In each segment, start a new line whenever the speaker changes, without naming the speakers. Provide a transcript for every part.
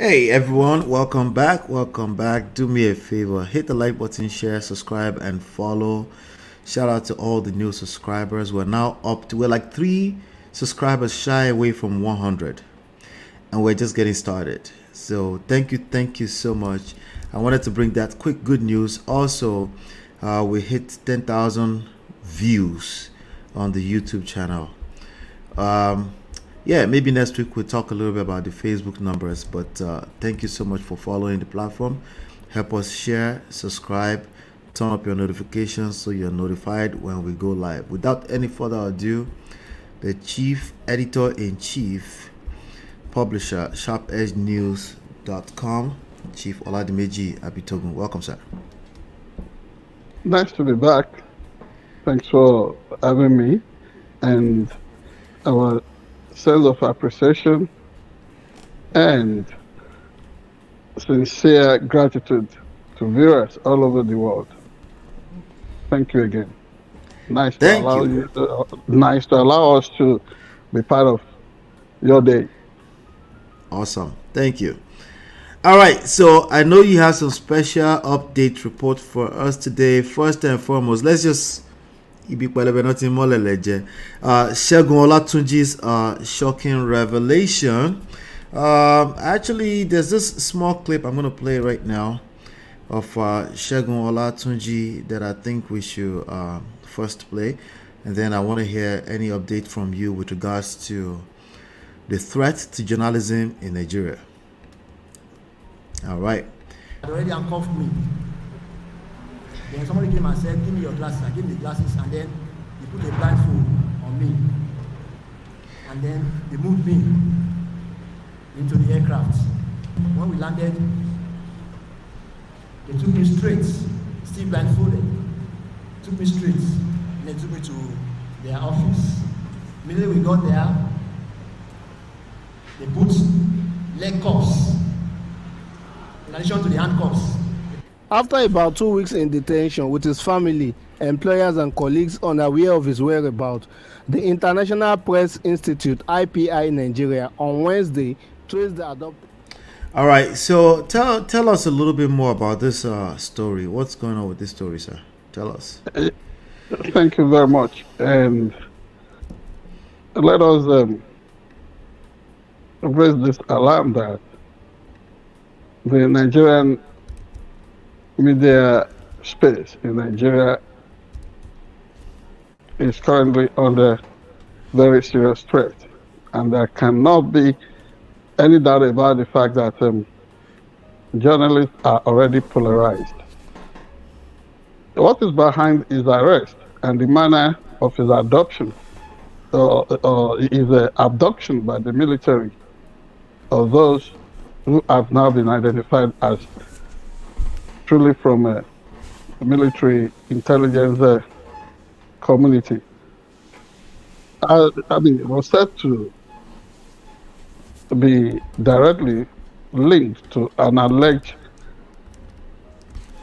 Hey everyone, welcome back. Welcome back. Do me a favor, hit the like button, share, subscribe, and follow. Shout out to all the new subscribers. We're now we're like 3 subscribers shy away from 100, and we're just getting started. So thank you so much. I wanted to bring that quick good news. Also, we hit 10,000 views on the YouTube channel. Yeah, maybe next week we'll talk a little bit about the Facebook numbers, but thank you so much for following the platform. Help us share, subscribe, turn up your notifications so you're notified when we go live. Without any further ado, the Chief Editor-in-Chief Publisher, SharpEdgeNews.com, Chief Oladimeji Abitogun. Welcome, sir.
Nice to be back. Thanks for having me, and our sense of appreciation and sincere gratitude to viewers all over the world. Thank you again. Nice to allow us to be part of your day.
Awesome. Thank you. All right, so I know you have some special update report for us today. First and foremost, let's just Segun Olatunji's shocking revelation. Actually, there's this small clip I'm going to play right now of Segun Olatunji that I think we should first play, and then I want to hear any update from you with regards to the threat to journalism in Nigeria. All right.
Already handcuffed me. Then somebody came and said, "Give me your glasses." I gave him the glasses, and then he put a blindfold on me. And then they moved me into the aircraft. When we landed, they took me straight, still blindfolded. Took me straight, and they took me to their office. Immediately we got there, they put leg cuffs in addition to the handcuffs.
After about 2 weeks in detention with his family, employers and colleagues unaware of his whereabouts, the International Press Institute (IPI) Nigeria on Wednesday traced the adopted.
All right, so tell us a little bit more about this story. What's going on with this story, sir? Tell us.
Thank you very much, and let us raise this alarm that the Nigerian media space in Nigeria is currently under very serious threat, and there cannot be any doubt about the fact that journalists are already polarized. What is behind his arrest and the manner of his adoption or his abduction by the military of those who have now been identified as truly from a military intelligence community. I mean, it was said to be directly linked to an alleged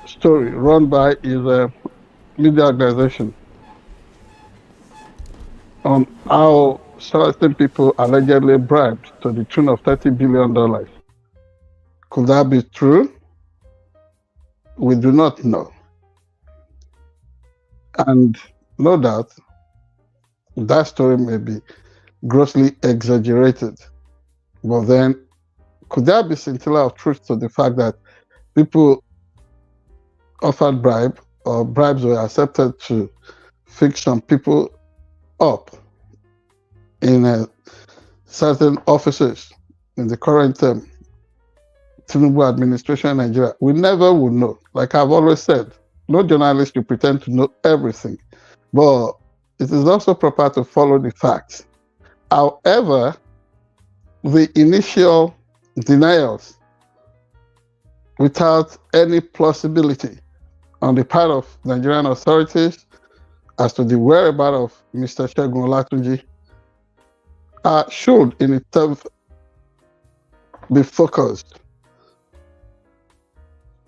story run by his media organization on how certain people allegedly bribed to the tune of $30 billion. Could that be true? We do not know. And no doubt, that story may be grossly exaggerated. But then, could there be scintilla of truth to the fact that people offered bribe or bribes were accepted to fix some people up in certain offices in the current Tinubu administration in Nigeria? We never will know. Like I've always said, no journalist will pretend to know everything, but it is also proper to follow the facts. However, the initial denials without any plausibility on the part of Nigerian authorities as to the whereabouts of Mr. Segun Olatunji should in itself be focused.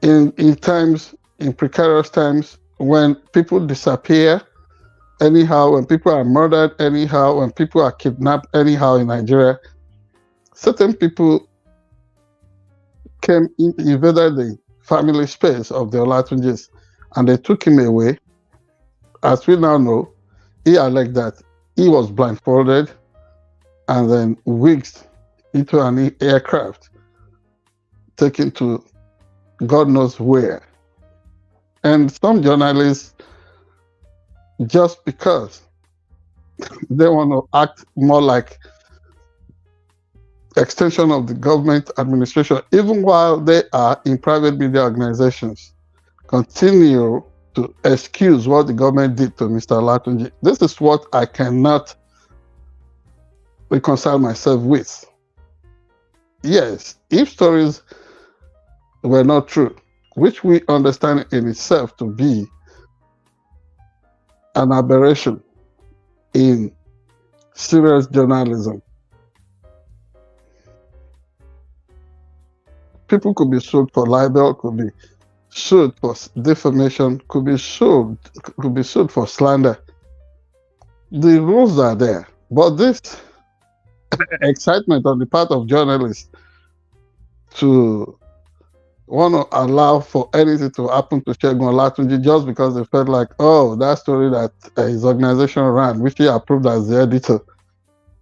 In precarious times, when people disappear anyhow, when people are murdered anyhow, when people are kidnapped anyhow in Nigeria, certain people invaded the family space of the Olatunjis, and they took him away. As we now know, he alleged that he was blindfolded and then whisked into an aircraft, taken to God knows where. And some journalists, just because they want to act more like extension of the government administration, even while they are in private media organizations, continue to excuse what the government did to Mr. Olatunji. This is what I cannot reconcile myself with. Yes, if stories were not true, which we understand in itself to be an aberration in serious journalism, people could be sued for libel, could be sued for defamation, could be sued for slander. The rules are there, but this excitement on the part of journalists to want to allow for anything to happen to Segun Olatunji just because they felt like, oh, that story that his organization ran, which he approved as the editor,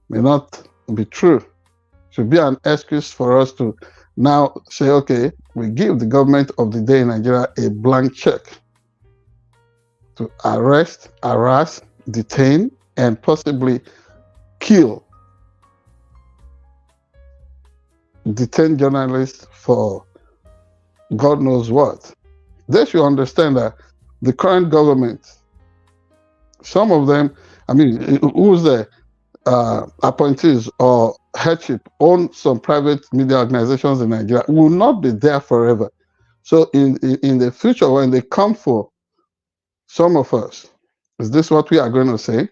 may not be true, should be an excuse for us to now say, okay, we give the government of the day in Nigeria a blank check to arrest, harass, detain, and possibly kill, detain journalists for God knows what. They should understand that the current government, some of them, I mean, who's the appointees or headship on some private media organizations in Nigeria, will not be there forever. So in the future, when they come for some of us, is this what we are going to say?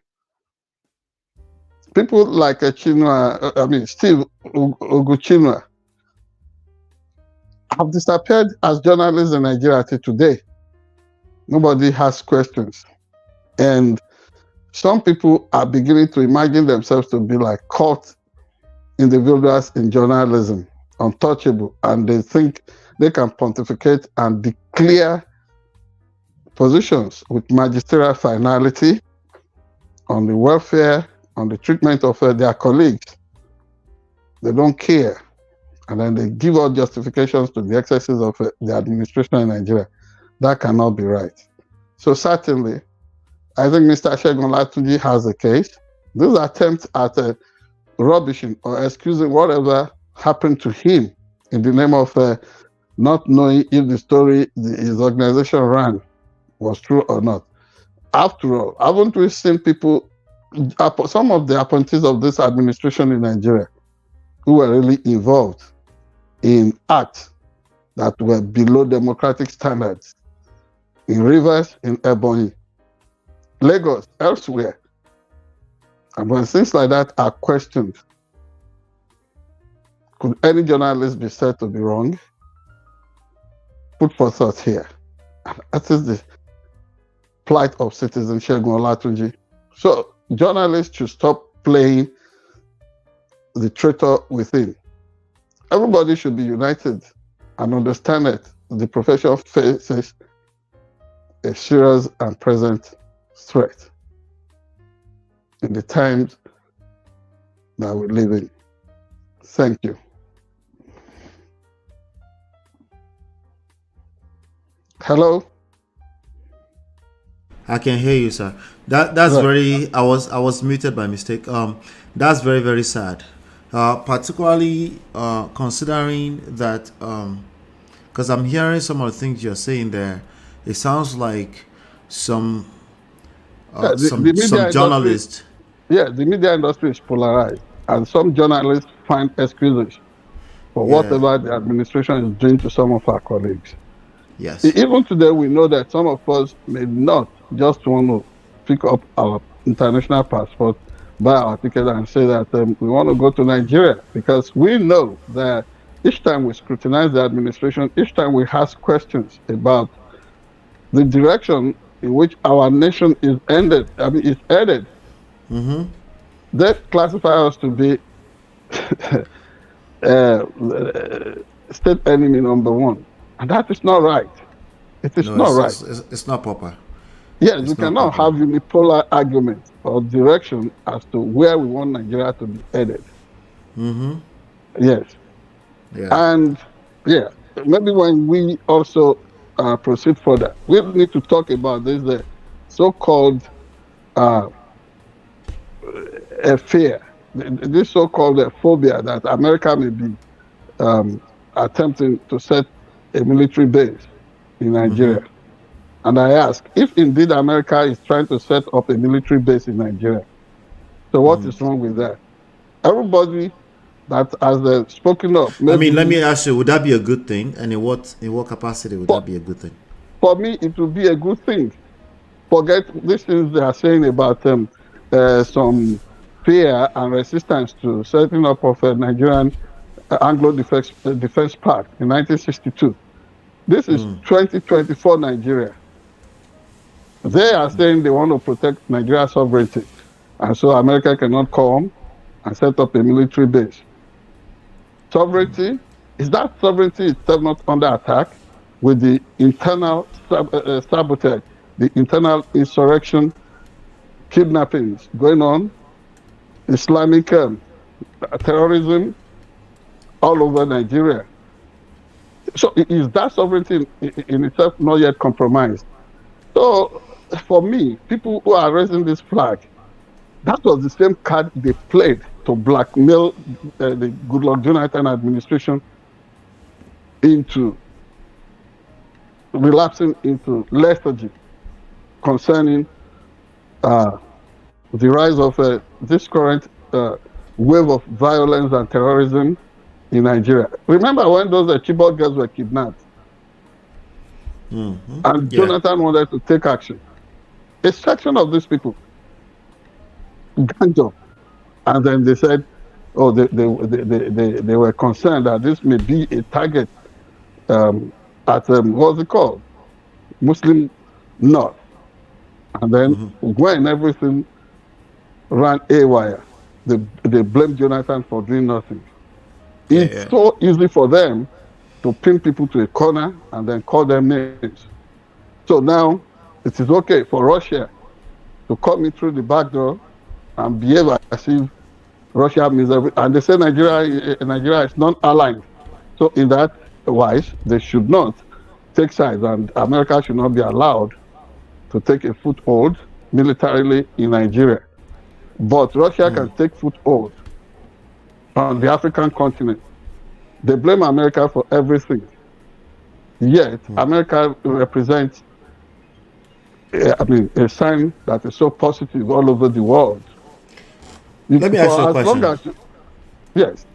People like Steve Uguchinua have disappeared as journalists in Nigeria till today. Nobody has questions. And some people are beginning to imagine themselves to be like cult individuals in journalism, untouchable, and they think they can pontificate and declare positions with magisterial finality on the welfare, on the treatment of their colleagues. They don't care. And then they give out justifications to the excesses of the administration in Nigeria. That cannot be right. So certainly, I think Mr. Segun Olatunji has a case. These attempts at rubbishing or excusing whatever happened to him in the name of not knowing if the story his organization ran was true or not. After all, haven't we seen people, some of the appointees of this administration in Nigeria, who were really involved in acts that were below democratic standards in Rivers, in Ebonyi, Lagos, elsewhere. And when things like that are questioned, could any journalist be said to be wrong? Put for thought here. That is the plight of citizen Segun Olatunji. So journalists should stop playing the traitor within. Everybody should be united and understand that the profession faces a serious and present threat in the times that we live in. Thank you. Hello?
I can hear you, sir. That's
Right.
very. I was muted by mistake. That's very, very sad. Particularly considering that, because I'm hearing some of the things you're saying there. It sounds like some
The media
journalists.
Yeah, the media industry is polarized, and some journalists find excuses for
Yeah.
whatever the administration is doing to some of our colleagues.
Yes.
Even today, we know that some of us may not just want to pick up our international passport, buy our ticket, and say that we want to go to Nigeria, because we know that each time we scrutinize the administration, each time we ask questions about the direction in which our nation is headed,
Mm-hmm.
they classify us to be state enemy number one. And that is not right. It is
No,
not right.
it's not proper.
Yes, we
It's not
cannot
proper.
have unipolar arguments or direction as to where we want Nigeria to be headed.
Mm-hmm.
Yes.
Yeah.
And yeah, maybe when we also proceed further, we need to talk about this so-called fear, this so-called phobia that America may be attempting to set a military base in Nigeria.
Mm-hmm.
And I ask, if indeed America is trying to set up a military base in Nigeria, so what is wrong with that? Everybody that has spoken up.
I mean, let me ask you: would that be a good thing? And in what capacity would that be a good thing?
For me, it would be a good thing. Forget these things they are saying about some fear and resistance to setting up of a Nigerian Anglo Defense Pact in 1962. This is 2024 Nigeria. They are saying they want to protect Nigeria's sovereignty, and so America cannot come and set up a military base. Sovereignty, is that sovereignty itself not under attack with the internal sabotage, the internal insurrection, kidnappings going on, Islamic terrorism all over Nigeria? So is that sovereignty in itself not yet compromised? So for me, people who are raising this flag, that was the same card they played to blackmail the Goodluck Jonathan administration into relapsing into lethargy concerning the rise of this current wave of violence and terrorism in Nigeria. Remember when those Chibok girls were kidnapped? And Jonathan wanted to take action. A section of these people ganged up, and then they said, "Oh, they were concerned that this may be a target at what's it called, Muslim North." And then when everything ran haywire, they blamed Jonathan for doing nothing. It's so easy for them to pin people to a corner and then call them names. So now it is okay for Russia to come in through the back door and behave as if Russia means everything. And they say Nigeria is non-aligned. So in that wise, they should not take sides, and America should not be allowed to take a foothold militarily in Nigeria. But Russia can take foothold on the African continent. They blame America for everything. Yet, America represents a sign that is so positive all over the world.
Let me ask you a question.
Yes.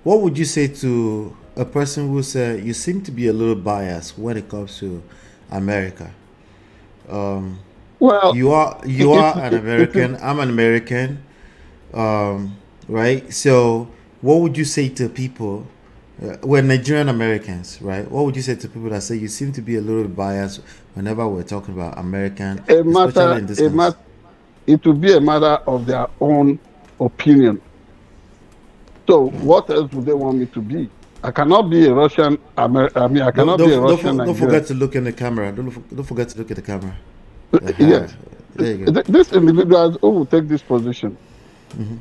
What would you say to a person who said you seem to be a little biased when it comes to America?
Well,
you are an American. I'm an American, right? So, what would you say to people? We're Nigerian Americans, right? What would you say to people that say you seem to be a little biased whenever we're talking about American? It
would be a matter of their own opinion. So, what else would they want me to be? I cannot be a Russian. I cannot be a Russian.
Don't forget to look in the camera. Don't forget to look at the camera.
Yes.
There you go.
These individuals who will take this position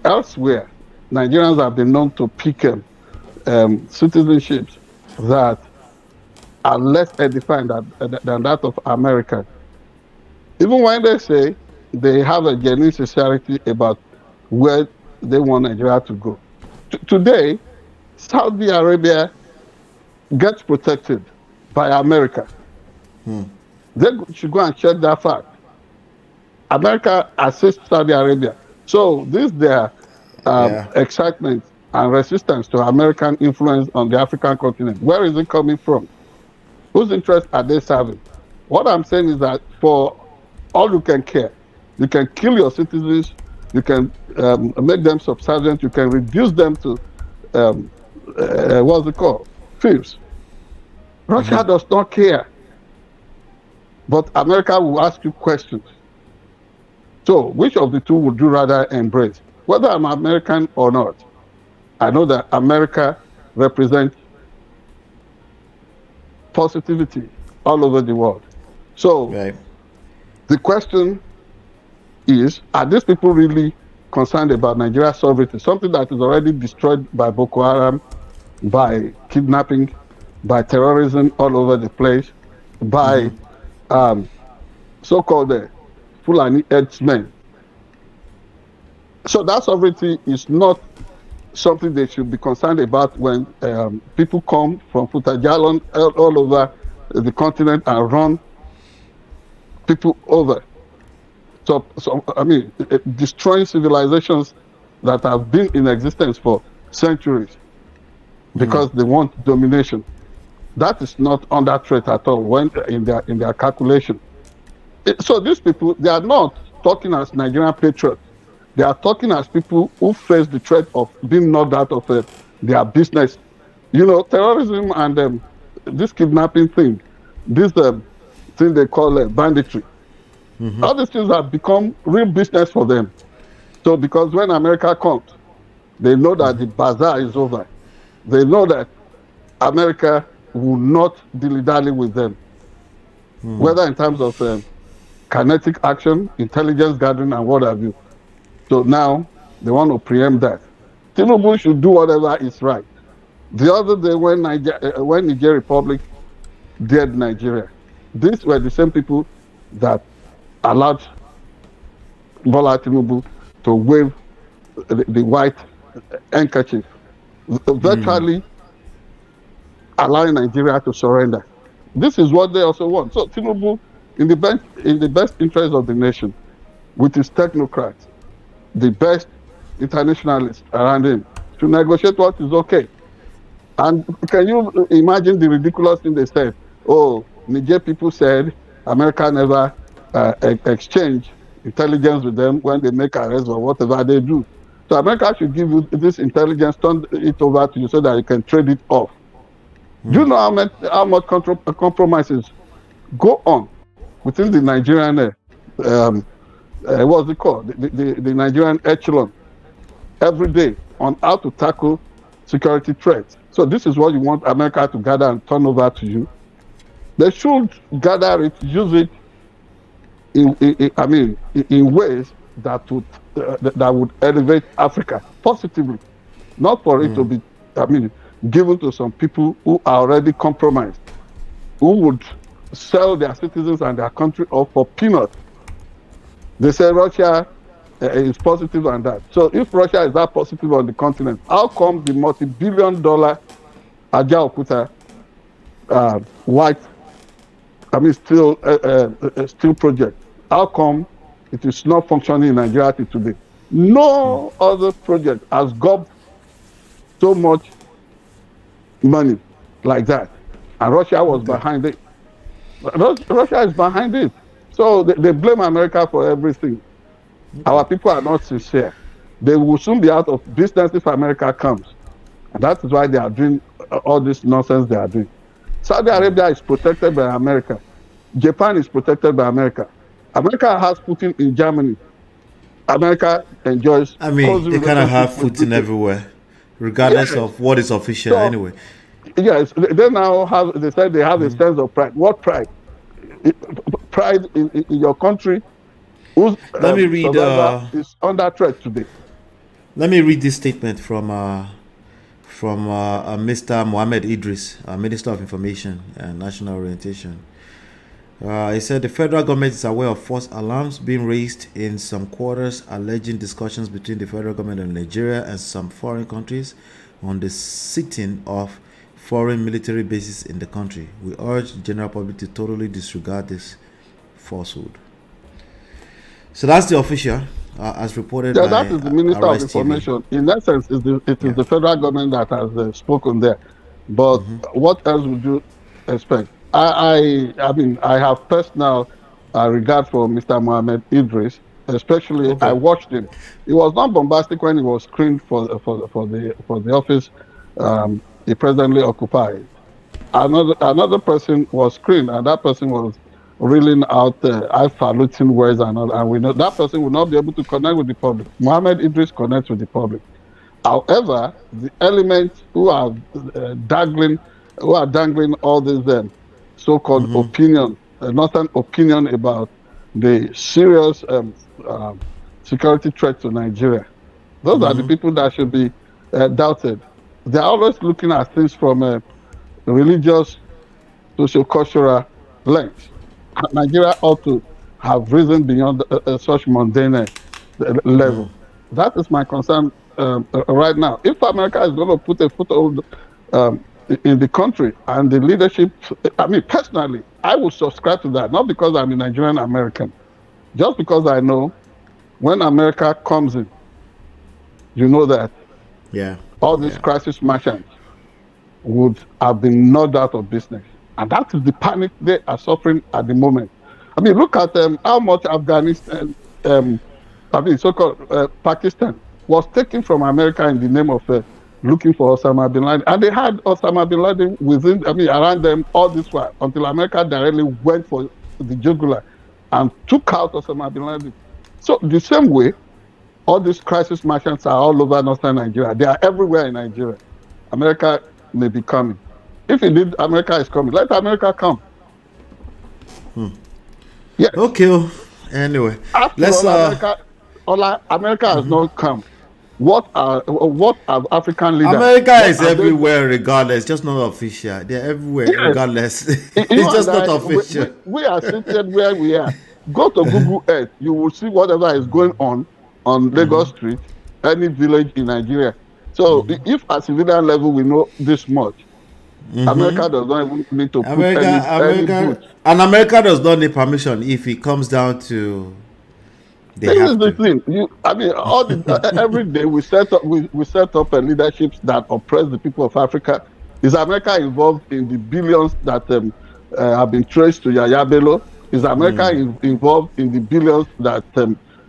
elsewhere, Nigerians have been known to pick citizenships that are less edifying than that of America. Even when they say they have a genuine sincerity about where they want Nigeria to go. Today, Saudi Arabia gets protected by America. They should go and check that fact. America assists Saudi Arabia. So this their excitement and resistance to American influence on the African continent. Where is it coming from? Whose interest are they serving? What I'm saying is that for all you can care, you can kill your citizens, you can make them subservient, you can reduce them to what's it called? Thieves. Russia does not care. But America will ask you questions. So which of the two would you rather embrace? Whether I'm American or not, I know that America represents positivity all over the world. So
Right.
the question is, are these people really concerned about Nigeria's sovereignty, something that is already destroyed by Boko Haram, by kidnapping, by terrorism all over the place, by so-called Fulani herdsmen? So that sovereignty is not something they should be concerned about when people come from Futajalon all over the continent and run people over. So I mean, destroying civilizations that have been in existence for centuries because they want domination. That is not under threat at all when in their calculation. So these people, they are not talking as Nigerian patriots. They are talking as people who face the threat of being knocked out of their business. You know, terrorism and this kidnapping thing, this thing they call banditry. All these things have become real business for them. So because when America comes, they know that the bazaar is over. They know that America will not dilly-dally with them, whether in terms of kinetic action, intelligence gathering, and what have you. So now they want to preempt that. Tinubu should do whatever is right. The other day when Niger Republic dared Nigeria, these were the same people that allowed Bola Tinubu to wave the white handkerchief, virtually allowing Nigeria to surrender. This is what they also want. So Tinubu, in the best interest of the nation, with his technocrats, the best internationalists around him, to negotiate what is okay. And can you imagine the ridiculous thing they said? Oh, Niger people said America never exchange intelligence with them when they make arrests or whatever they do. So America should give you this intelligence, turn it over to you so that you can trade it off. Do you know how much compromises go on within the Nigerian, what's it called? The Nigerian echelon every day on how to tackle security threats. So this is what you want America to gather and turn over to you. They should gather it, use it in ways that would elevate Africa positively, not for it to be, given to some people who are already compromised, who would sell their citizens and their country off for peanuts. They say Russia is positive on that. So if Russia is that positive on the continent, how come the multi-billion-dollar Ajaokuta white steel project, how come it is not functioning in Nigeria today? No other project has got so much money like that, and Russia was behind it. Russia is behind it, so they blame America for everything. Our people are not sincere. They will soon be out of business if America comes, and that is why they are doing all this nonsense they are doing. Saudi Arabia is protected by America. Japan is protected by America. America has Putin in Germany. America enjoys.
They kind of have Putin everywhere, regardless of what is official anyway.
Yes, they now have. They said they have a sense of pride. What pride? Pride in your country, whose
Let me read.
Is under threat today.
Let me read this statement from Mr. Mohammed Idris, Minister of Information and National Orientation. He said the federal government is aware of false alarms being raised in some quarters alleging discussions between the federal government of Nigeria and some foreign countries on the sitting of foreign military bases in the country. We urge the general public to totally disregard this falsehood. So that's the official, as reported by
that is the Minister of Information. TV. In essence, it is the federal government that has spoken there. But what else would you expect? I have personal regard for Mr. Mohammed Idris, especially. I watched him. He was not bombastic when he was screened for the office he presently occupies. Another person was screened, and that person was reeling out highfalutin words and all, and we know that person will not be able to connect with the public. Mohammed Idris connects with the public. However, the elements who are dangling who are dangling all these so-called opinion, northern opinion about the serious security threat to Nigeria. Those are the people that should be doubted. They're always looking at things from a religious, socio-cultural lens. Nigeria ought to have risen beyond such mundane level. That is my concern right now. If America is going to put a foothold in the country and the leadership, I mean, personally, I would subscribe to that, not because I'm a Nigerian American, just because I know when America comes in, you know that all these crisis merchants would have been knocked out of business. And that is the panic they are suffering at the moment. I mean, look at how much Afghanistan, so-called Pakistan, was taken from America in the name of looking for Osama bin Laden. And they had Osama bin Laden around them all this while, until America directly went for the jugular and took out Osama bin Laden. So the same way, all these crisis merchants are all over northern Nigeria. They are everywhere in Nigeria. America may be coming. If indeed America is coming, let America come. Yeah.
Okay. Anyway,
let's America has not come. What have African leaders?
America is everywhere, regardless. Just not official. They're everywhere, regardless. It's just not official.
We are seated where we are. Go to Google Earth. You will see whatever is going on Lagos Street, any village in Nigeria. So if at civilian level we know this much, America does not even need to put any boots.
And America does not need permission if it comes down to.
This is the thing. Every day we set up leaderships that oppress the people of Africa. Is America involved in the billions that have been traced to Yahaya Bello? Is America involved in the billions that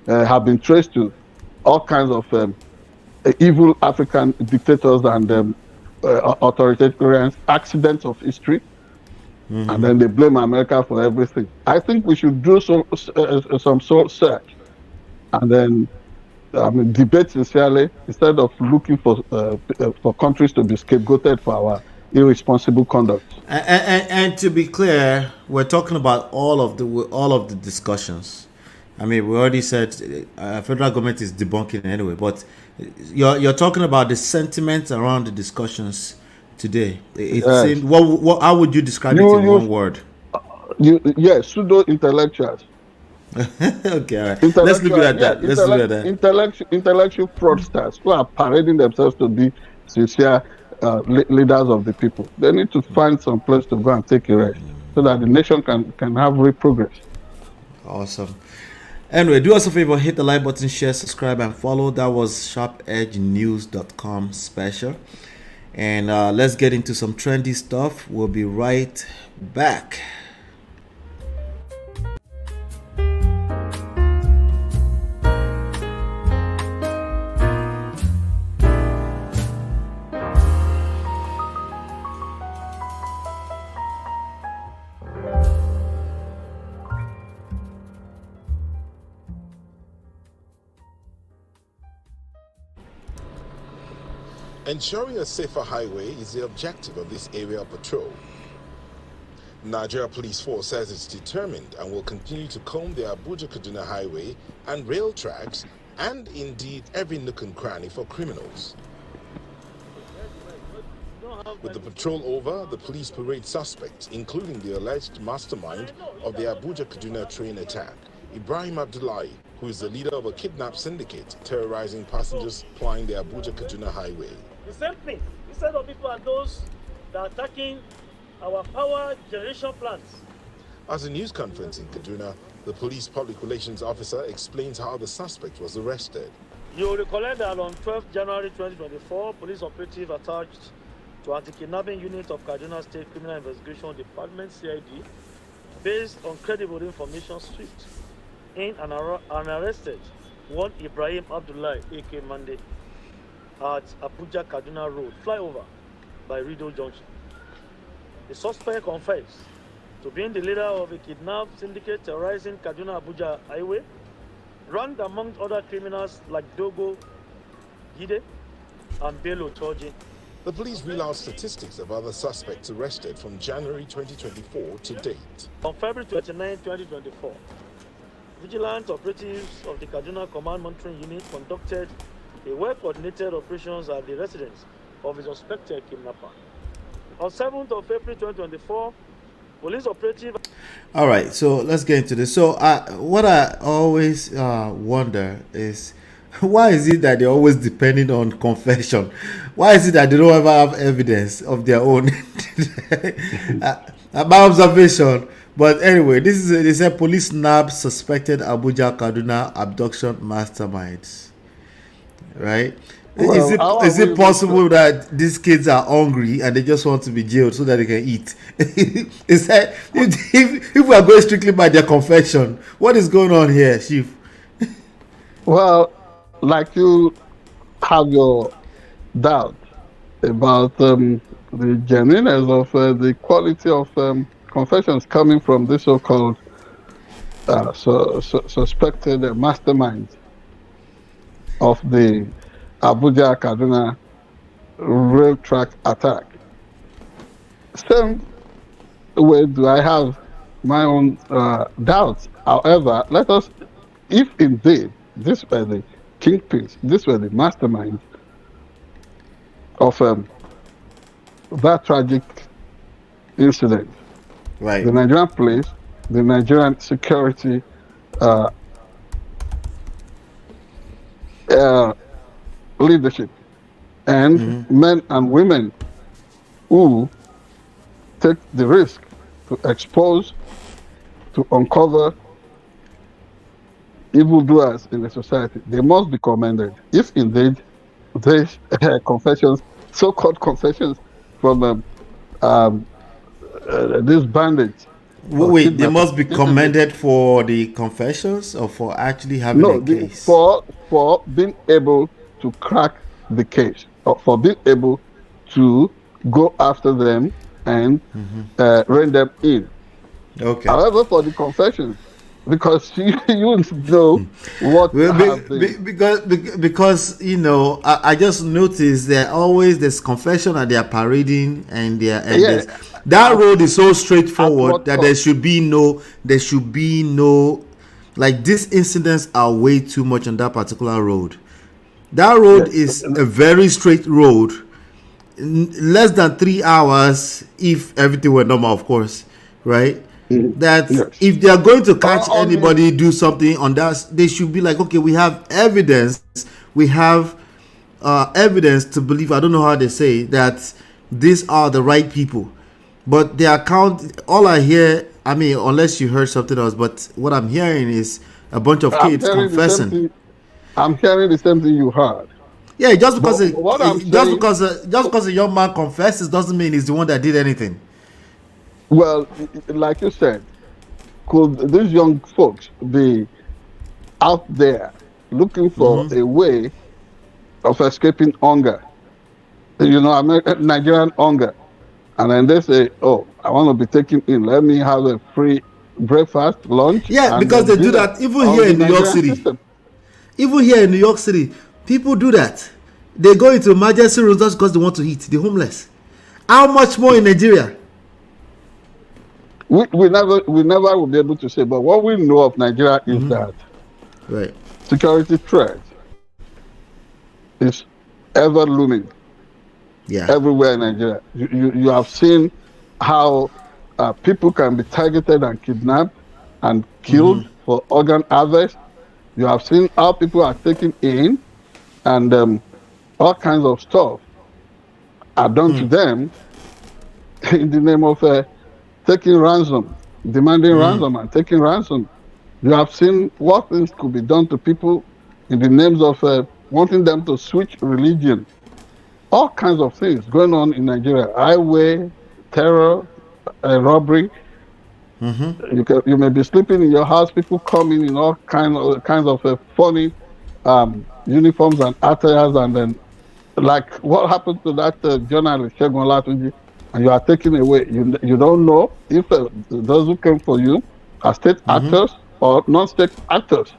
have been traced to all kinds of evil African dictators and authoritarians, accidents of history? And then they blame America for everything. I think we should do some soul search and then debate sincerely instead of looking for countries to be scapegoated for our irresponsible conduct.
And to be clear, we're talking about all of the discussions. I mean, we already said federal government is debunking anyway, but you're talking about the sentiments around the discussions today. How would you describe it in one word?
Pseudo intellectuals.
Okay, all right. Let's look at that.
Intellectual fraudsters who are parading themselves to be sincere leaders of the people. They need to find some place to go and take a rest so that the nation can have real progress.
Awesome. Anyway, do us a favor, hit the like button, share, subscribe, and follow. That was SharpEdgeNews.com special. And let's get into some trendy stuff. We'll be right back.
Ensuring a safer highway is the objective of this area of patrol. Nigeria Police Force says it's determined and will continue to comb the Abuja-Kaduna highway and rail tracks and indeed every nook and cranny for criminals. With the patrol over, the police parade suspects, including the alleged mastermind of the Abuja-Kaduna train attack, Ibrahim Abdullahi, who is the leader of a kidnap syndicate terrorizing passengers plying the Abuja-Kaduna highway.
The same thing. Instead of people are those that are attacking our power generation plants.
At a news conference in Kaduna, the police public relations officer explains how the suspect was arrested.
You will recollect that on 12 January 2024, police operative attached to anti-kidnapping unit of Kaduna State Criminal Investigation Department (CID), based on credible information swift, in and arrested one Ibrahim Abdullahi, aka Monday, at Abuja-Kaduna Road flyover by Rido Junction. The suspect confessed to being the leader of a kidnap syndicate terrorizing Kaduna-Abuja highway, ranked among other criminals like Dogo Gide and Bello.
The police reel out statistics of other suspects arrested from January 2024 to date.
On February 29, 2024, vigilant operatives of the Kaduna Command Monitoring Unit conducted a well-coordinated operations at the residence of a suspected kidnapper. On 7th of April 2024, police operative...
All right, so let's get into this. So what I always wonder is, why is it that they're always depending on confession? Why is it that they don't ever have evidence of their own? My observation. But anyway, this is they said police nab suspected Abuja-Kaduna abduction masterminds. Right?
Well,
is it possible that these kids are hungry and they just want to be jailed so that they can eat? Is that if we are going strictly by their confession, what is going on here, Chief?
Well, like you have your doubt about the genuineness of the quality of confessions coming from this so-called suspected masterminds of the Abuja-Kaduna rail track attack. Same way do I have my own doubts. However, let us, if indeed this were the kingpins, this were the masterminds of that tragic incident,
Right.
the Nigerian police, the Nigerian security leadership, and men and women who take the risk to expose, to uncover evildoers in the society, they must be commended. If indeed these confessions, so-called confessions from these bandits.
Wait, they must be commended for the confessions or for actually having a case?
For being able to crack the case, or for being able to go after them and rein them in.
Okay.
However, for the confessions, because you know what
because you know, I just noticed that always there's confession and they are parading and they are that road is so straightforward that there should be no like these incidents are way too much on that particular road. That road is a very straight road, less than 3 hours if everything were normal, of course, right? That if they are going to catch anybody do something on that, they should be like, okay, we have evidence, evidence to believe, I don't know how they say, that these are the right people. But their account, all I hear, I mean, unless you heard something else, but what I'm hearing is a bunch of kids confessing.
I'm hearing the same thing you heard.
Yeah, just because a young man confesses doesn't mean he's the one that did anything.
Well, like you said, could these young folks be out there looking for a way of escaping hunger? You know, Nigerian hunger. And then they say, oh, I want to be taken in. Let me have a free breakfast, lunch.
Yeah, because they do that even here in New York City.
System.
Even here in New York City, people do that. They go into emergency rooms just because they want to eat. The homeless. How much more in Nigeria?
We never will be able to say, but what we know of Nigeria is that security threat is ever looming.
Yeah,
everywhere in Nigeria. You have seen how people can be targeted and kidnapped and killed for organ harvest. You have seen how people are taken in and all kinds of stuff are done to them in the name of taking ransom, demanding ransom and taking ransom. You have seen what things could be done to people in the names of wanting them to switch religion. All kinds of things going on in Nigeria. Highway, terror, robbery. You may be sleeping in your house, people coming in all kinds of funny uniforms and attires, and then like what happened to that journalist Segun Olatunji, and you are taken away. You don't know if those who came for you are state actors or non-state actors.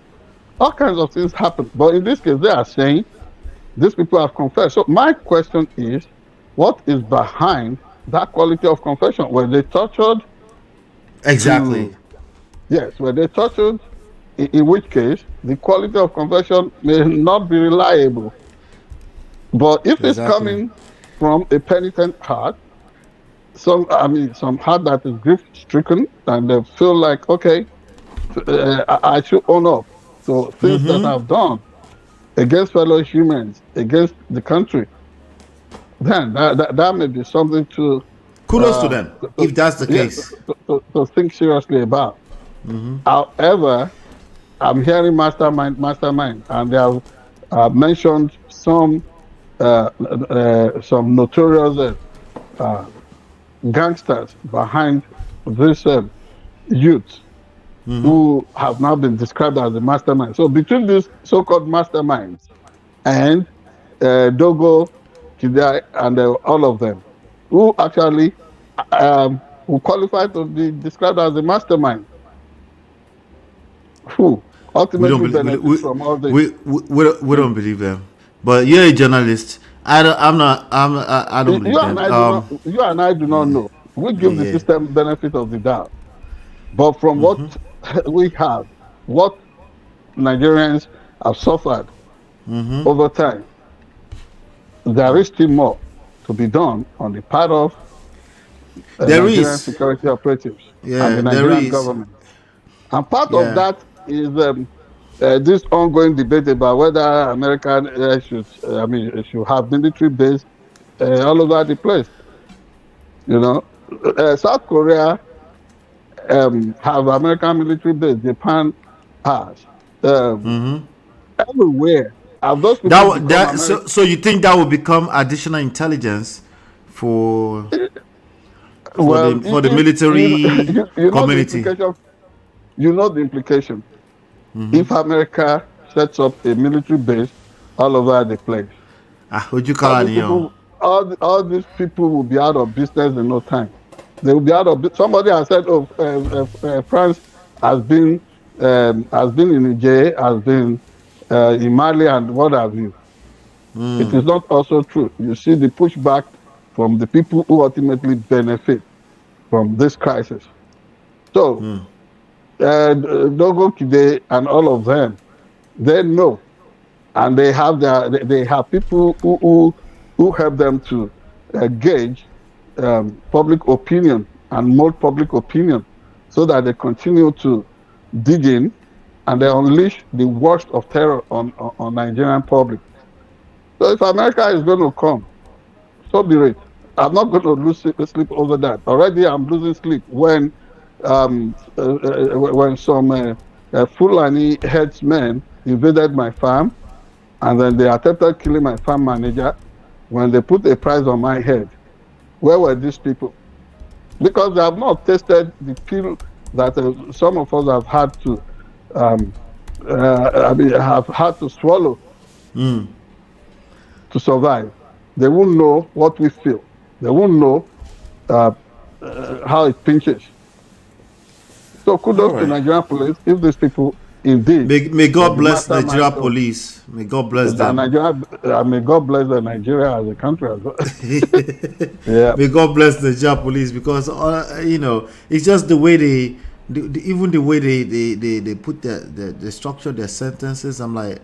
All kinds of things happen. But in this case, they are saying these people have confessed. So my question is, what is behind that quality of confession? Were they tortured?
Exactly.
Yes, were they tortured? In which case, the quality of confession may not be reliable. But if it's
Exactly.
coming from a penitent heart, some heart that is grief-stricken, and they feel like, okay, I should own up to things that I've done against fellow humans, against the country, then that may be something to
Kudos to them, if that's the
yeah,
case.
to think seriously about. However, I'm hearing mastermind, and they have mentioned some notorious gangsters behind this youth who have now been described as the masterminds. So between these so-called masterminds and Dogo, Kidai, and all of them, who actually who qualify to be described as the mastermind, who
We don't
ultimately
believe
benefit from all this.
we don't believe them. But you're a journalist. I don't believe
You and
them.
I do not know. We give the
Yeah.
system benefit of the doubt. But from what we have, what Nigerians have suffered over time, there is still more to be done on the part of
There
Nigerian
is.
security operatives
Yeah,
and the
there
Nigerian
is.
government. And part
Yeah.
of that is this ongoing debate about whether America should have military base all over the place. You know, South Korea have American military base. Japan has everywhere. Have those people become American?
So you think that will become additional intelligence for
Well,
the military
you know the
community?
implication. You know the implication. If America sets up a military base all over the place,
Ojú
all
kára
these
nìyẹn o.
people, all these people will be out of business in no time. They will be out of. Somebody has said, "Oh, France has been in Niger, has been in Mali, and what have you." It is not also true. You see the pushback from the people who ultimately benefit from this crisis. So, Dogo Kide and all of them, they know, and they have people who help them to gauge public opinion and mold public opinion, so that they continue to dig in and they unleash the worst of terror on Nigerian public. So if America is going to come, so be it. I'm not going to lose sleep over that. Already, I'm losing sleep when some Fulani headsmen invaded my farm, and then they attempted killing my farm manager. When they put a price on my head, where were these people? Because they have not tasted the pill that some of us have had to have had to swallow to survive. They won't know what we feel. They won't know how it pinches. So kudos to Nigerian police if these people indeed.
May God bless Nigeria police. May God bless them.
May God bless Nigeria as a country as well. Yeah.
May God bless Nigeria police, because it's just the way they even the way they put the structure their sentences. I'm like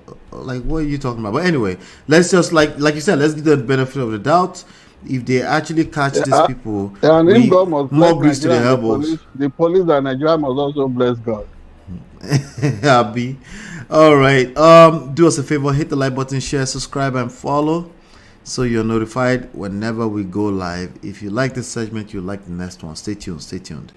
what are you talking about? But anyway, let's just like you said, let's give them the benefit of the doubt. If they actually catch these people,
and if God must bless
more grease to their elbows.
The police and Nigeria must also bless God.
Happy. All right. Do us a favor, hit the like button, share, subscribe, and follow, so you're notified whenever we go live. If you like this segment, you like the next one. Stay tuned. Stay tuned.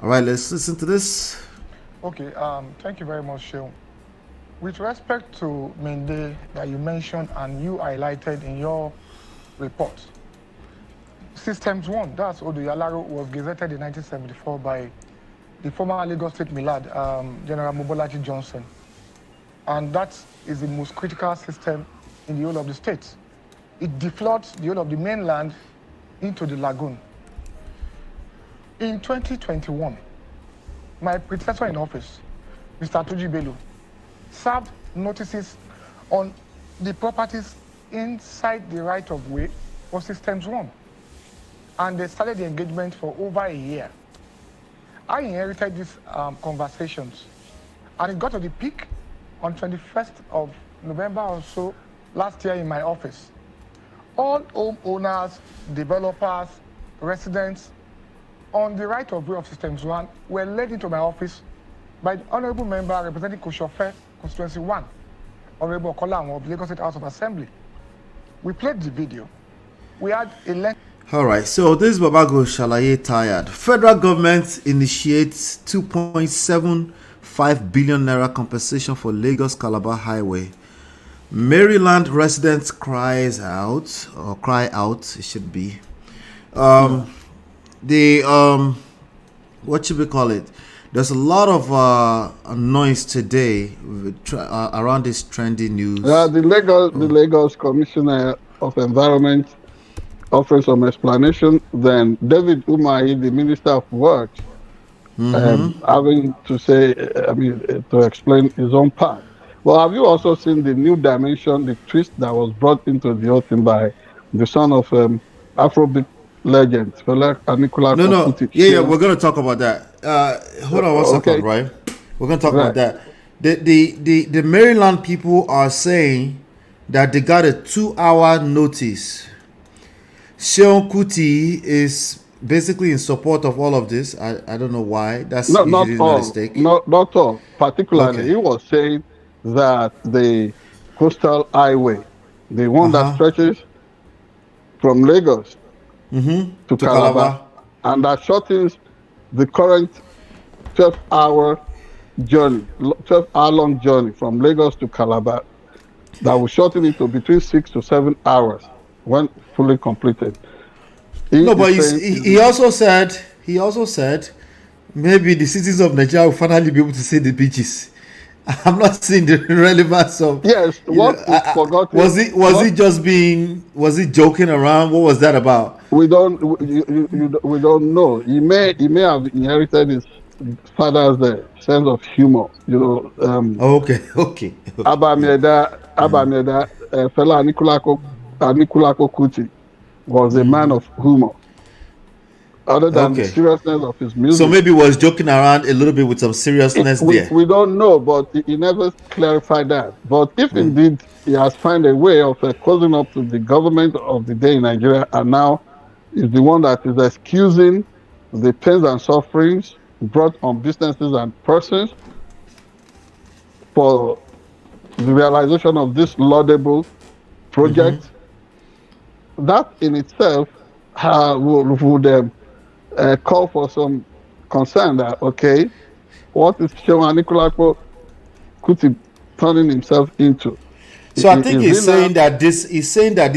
All right, let's listen to this.
Okay, thank you very much, Sheil. With respect to Mende that you mentioned and you highlighted in your report, Systems 1, that's Oduyalaro, was gazetted in 1974 by the former Lagos State Milad, General Mobolaji Johnson. and that is the most critical system in the whole of the state. It defloods the whole of the mainland into the lagoon. In 2021, my predecessor in office, Mr. Bello, served notices on the properties inside the right-of-way for Systems 1. And they started the engagement for over a year. I inherited these conversations, and it got to the peak on 21st of November or so last year in my office. All homeowners, developers, residents on the right-of-way of Systems 1 were led into my office by the honorable member representing Koshofe, Constituency 1, Honorable Okola of Lagos State House of Assembly. We played the video. We had a lengthy...
All right, so this is Babago Shalaye tired. Federal government initiates 2.75 billion naira compensation for Lagos-Calabar highway. Maryland residents cry out, it should be. What should we call it? There's a lot of noise today around this trendy news.
The Lagos Commissioner of Environment offering some explanation. Then David Umahi, the Minister of Works, having to say, to explain his own part. Well, have you also seen the new dimension, the twist that was brought into the whole thing by the son of Afrobeat legend, Fela Anikulapo?
No. Yeah, we're going to talk about that. Hold on one second, right? We're going to talk about that. The Maryland people are saying that they got a 2-hour notice. Seun Kuti is basically in support of all of this. I don't know why. That's
not all.
Not a stake.
Not all. Particularly, he was saying that the coastal highway, the one that stretches from Lagos to Calabar, and that shortens the current 12-hour journey, 12-hour-long journey from Lagos to Calabar, that will shorten it to between 6 to 7 hours when fully completed.
He also said maybe the citizens of Nigeria will finally be able to see the beaches. I'm not seeing the relevance of.
Yes, forgot.
Was he joking around? What was that about?
We don't know. He may have inherited his father's sense of humor.
Okay.
Abameda, Fela Anikulapo Kuti was a man of humor. Other than the seriousness of his music.
So maybe he was joking around a little bit with some seriousness there.
We don't know, but he never clarified that. But if indeed he has found a way of closing up to the government of the day in Nigeria, and now is the one that is excusing the pains and sufferings brought on businesses and persons for the realization of this laudable project, that in itself would call for some concern that, what is Seun Anikulapo Kuti turning himself into?
So I think he's saying that these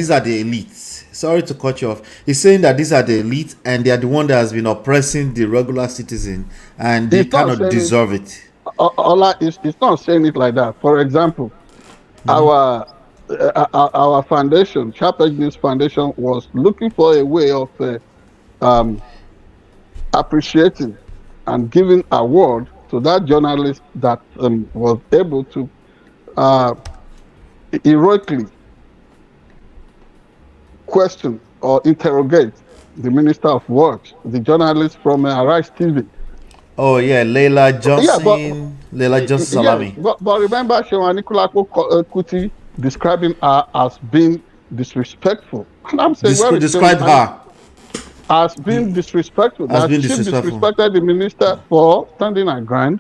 are the elites. Sorry to cut you off. He's saying that these are the elite and they are the one that has been oppressing the regular citizen and they cannot deserve it.
It's not saying it like that. For example, our foundation, SharpEdgeNews Foundation, was looking for a way of appreciating and giving award to that journalist that was able to heroically question or interrogate the Minister of Works, the journalist from Arise TV.
Oh yeah, Leila Johnson. Leila Johnson Salami.
But remember, Seun Anikulapo Kuti describing her as being disrespectful. And I'm saying,
describe her
as being disrespectful. She disrespected the minister for standing her ground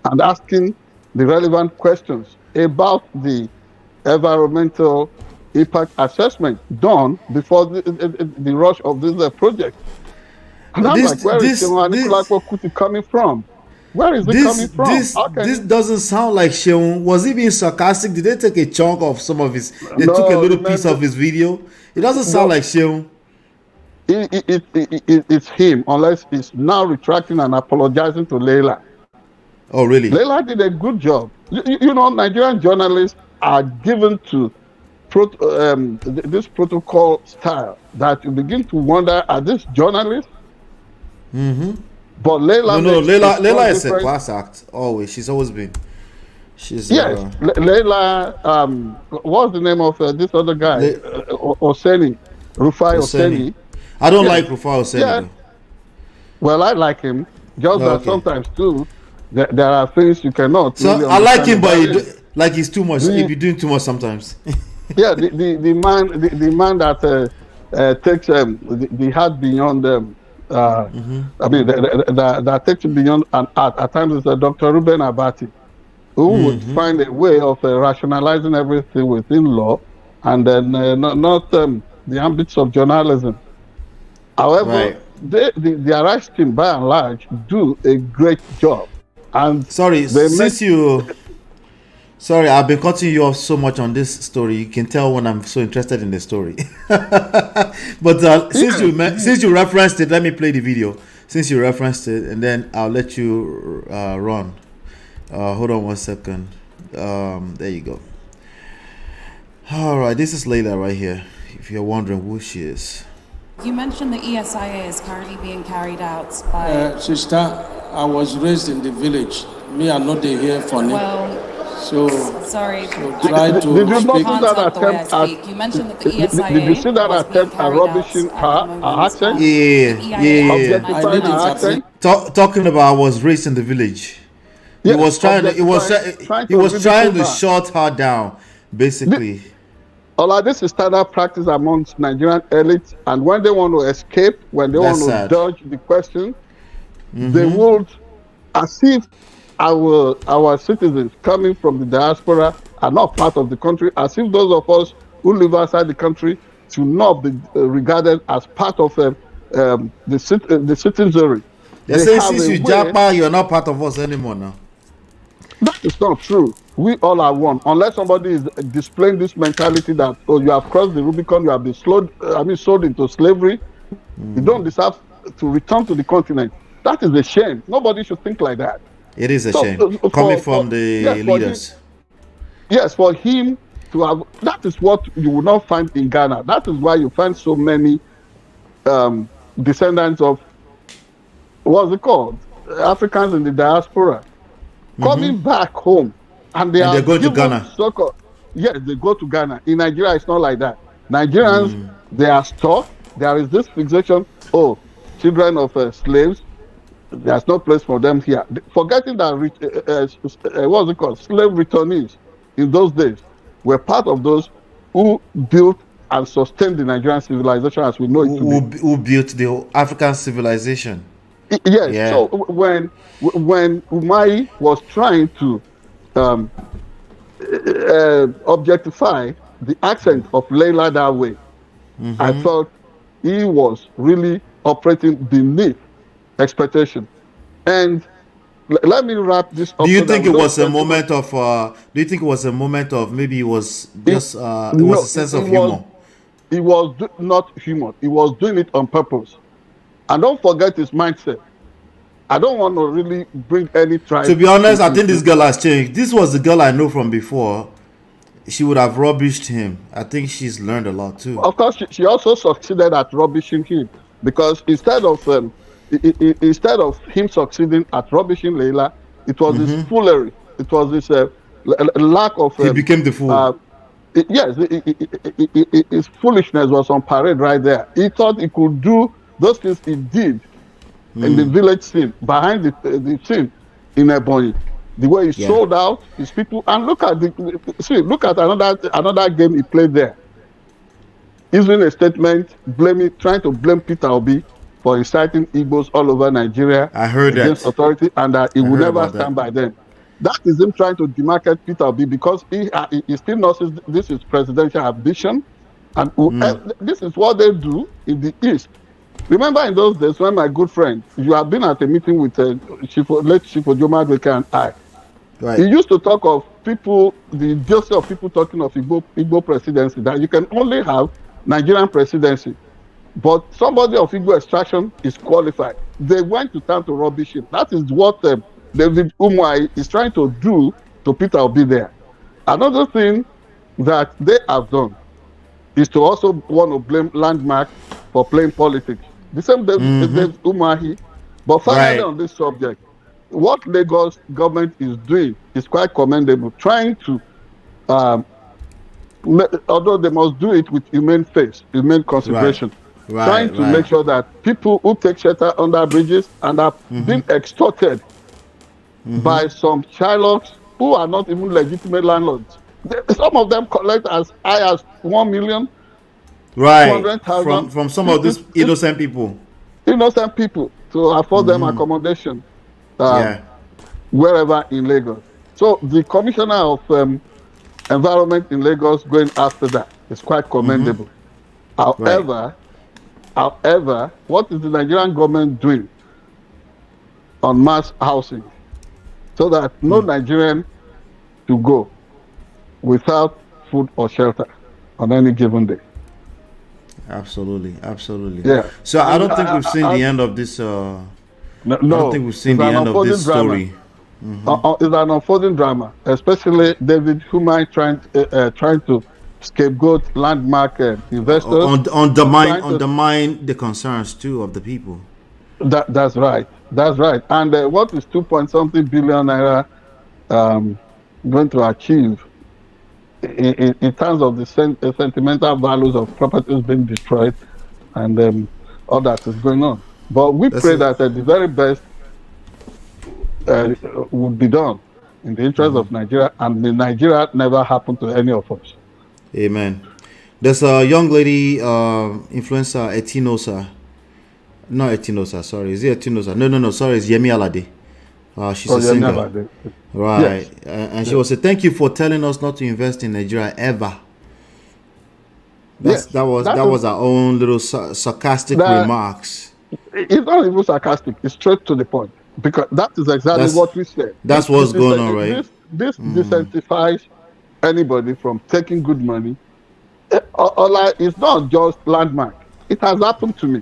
and asking the relevant questions about the environmental impact assessment done before the rush of this project. And I'm like, where is Seun Anikulapo Kuti coming from? Where is it coming from?
This doesn't sound like Seun. Was he being sarcastic? Did they take a chunk of some of his? They took a little piece of his video. It doesn't sound like Seun.
It's him, unless he's now retracting and apologizing to Leila.
Oh, really?
Leila did a good job. You know, Nigerian journalists are given to this protocol style that you begin to wonder, are these journalists?
Mm-hmm.
But Leila
No,
makes
Leila is a
difference.
class act. Always, she's always been. She's
Yes, Leila. What's the name of this other guy? Oseni, Rufai Oseni.
I don't like Rufai Oseni.
Yeah.
Though.
Well, I like him. Just that
okay.
sometimes too, there are things you cannot.
So
really
I like him, but
like
he's too much. He be doing too much sometimes.
Yeah, the man that takes the heart beyond them. I mean, that takes it beyond an art. At times, it's Dr. Ruben Abati, who would find a way of rationalizing everything within law, and then not the ambits of journalism. However, the Arise team, by and large, do a great job. And
sorry, I've been cutting you off so much on this story. You can tell when I'm so interested in the story. But since you referenced it, let me play the video. Since you referenced it, and then I'll let you run. Hold on 1 second. There you go. All right, this is Layla right here. If you're wondering who she is.
You mentioned the ESIA is currently being carried out by...
Sister, I was raised in the village. Me, I'm not here for now.
Well,
so
sorry.
So try to
did you
speak.
Notice that attempt at,
you mentioned that the ESIA
did you see that attempt at rubbishing her accent?
Yeah.
Objectifying her accent?
Talking about I was raised in the village.
Yes,
he was trying to shut her down, basically.
This is standard practice amongst Nigerian elites, and when they want to escape, when they want to dodge the question, they would, as if our citizens coming from the diaspora are not part of the country, as if those of us who live outside the country should not be regarded as part of the citizenry.
They say since you japa, you're not part of us anymore now.
That is not true. We all are one. Unless somebody is displaying this mentality that, oh, you have crossed the Rubicon, you have been sold into slavery, you don't deserve to return to the continent. That is a shame. Nobody should think like that.
It is a shame. Coming from the leaders.
Yes, for him to have, that is what you will not find in Ghana. That is why you find so many descendants of, what's it called? Africans in the diaspora. Coming back home, and they're going to Ghana. Yes, they go to Ghana. In Nigeria, it's not like that. Nigerians, they are stuck. There is this fixation. Oh, children of slaves. There's no place for them here. Forgetting that, what's it called? Slave returnees in those days were part of those who built and sustained the Nigerian civilization as we know it today.
Who built the African civilization?
Yes. Yeah. So when Umai was trying to objectify the accent of Layla that way, I thought he was really operating beneath expectation. And let me wrap this up.
Do you think it was a moment of? Do you think it was a moment of maybe it was just it was a sense of humor?
It was not humor. He was doing it on purpose. And don't forget his mindset. I don't want to really bring any tribe.
To be honest, I think this girl has changed. This was the girl I know from before. She would have rubbished him. I think she's learned a lot too.
Of course, she also succeeded at rubbishing him, because instead of him succeeding at rubbishing Layla, it was this foolery. It was this lack of.
He became the fool.
Yes, his foolishness was on parade right there. He thought he could do those things he did in the village scene, behind the scene in Ebonyi. The way he sold out his people, and look at another game he played there. Issuing a statement trying to blame Peter Obi for inciting Igbos all over Nigeria.
I heard
against authority, and that he will never stand by them. That is him trying to demarcate Peter Obi, because he still knows this is presidential ambition, and this is what they do in the East. Remember in those days when my good friend, you have been at a meeting with late Chief Ojomadweke and I. Right. He used to talk of people, the idiocy of people talking of Igbo presidency, that you can only have Nigerian presidency, but somebody of Igbo extraction is qualified. They went to town to rubbish him. That is what David Umwai is trying to do to Peter Obi there. Another thing that they have done is to also want to blame Landmark for playing politics. The same David Umahi. But finally,
Right.
on this subject, what Lagos government is doing is quite commendable, trying to, although they must do it with humane consideration, trying to make sure that people who take shelter under bridges and are being extorted by some Shylocks who are not even legitimate landlords. Some of them collect as high as 1 million,
Right.
200,000
From some of these innocent people.
Innocent people to afford them accommodation wherever in Lagos. So the commissioner of environment in Lagos going after that is quite commendable. However, what is the Nigerian government doing on mass housing so that no Nigerian to go without food or shelter on any given day?
Absolutely.
Yeah.
So I don't think we've seen the end of this. I don't think we've seen the end of this story.
It's an unfolding drama, especially David Humai trying to scapegoat Landmark investors.
Undermine the concerns too of the people.
That's right. And what is 2-point-something billion naira going to achieve in terms of the sentimental values of properties being destroyed and all that is going on? But we pray that the very best would be done in the interest of Nigeria, and Nigeria never happened to any of us.
Amen. There's a young lady, influencer, Etinosa. Not Etinosa, sorry. Is it Etinosa? No, sorry, it's Yemi Alade. She's a singer. Right. Yes. And she was saying, thank you for telling us not to invest in Nigeria ever. That was our own little sarcastic remarks.
It's not even sarcastic, it's straight to the point. Because that is exactly what we said.
That's what's going on, right?
This desensitizes anybody from taking good money. It's not just Landmark. It has happened to me.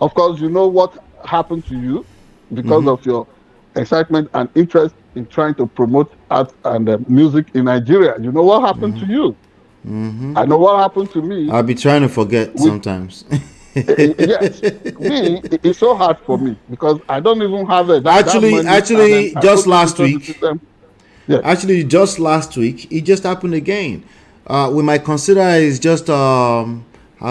Of course, you know what happened to you because of your excitement and interest in trying to promote art and music in Nigeria. You know what happened to you. I know what happened to me.
I'll be trying to forget sometimes.
Yes, it's so hard for me because I don't even have it.
Actually, just last week. Actually, just last week, it just happened again. We might consider it's just I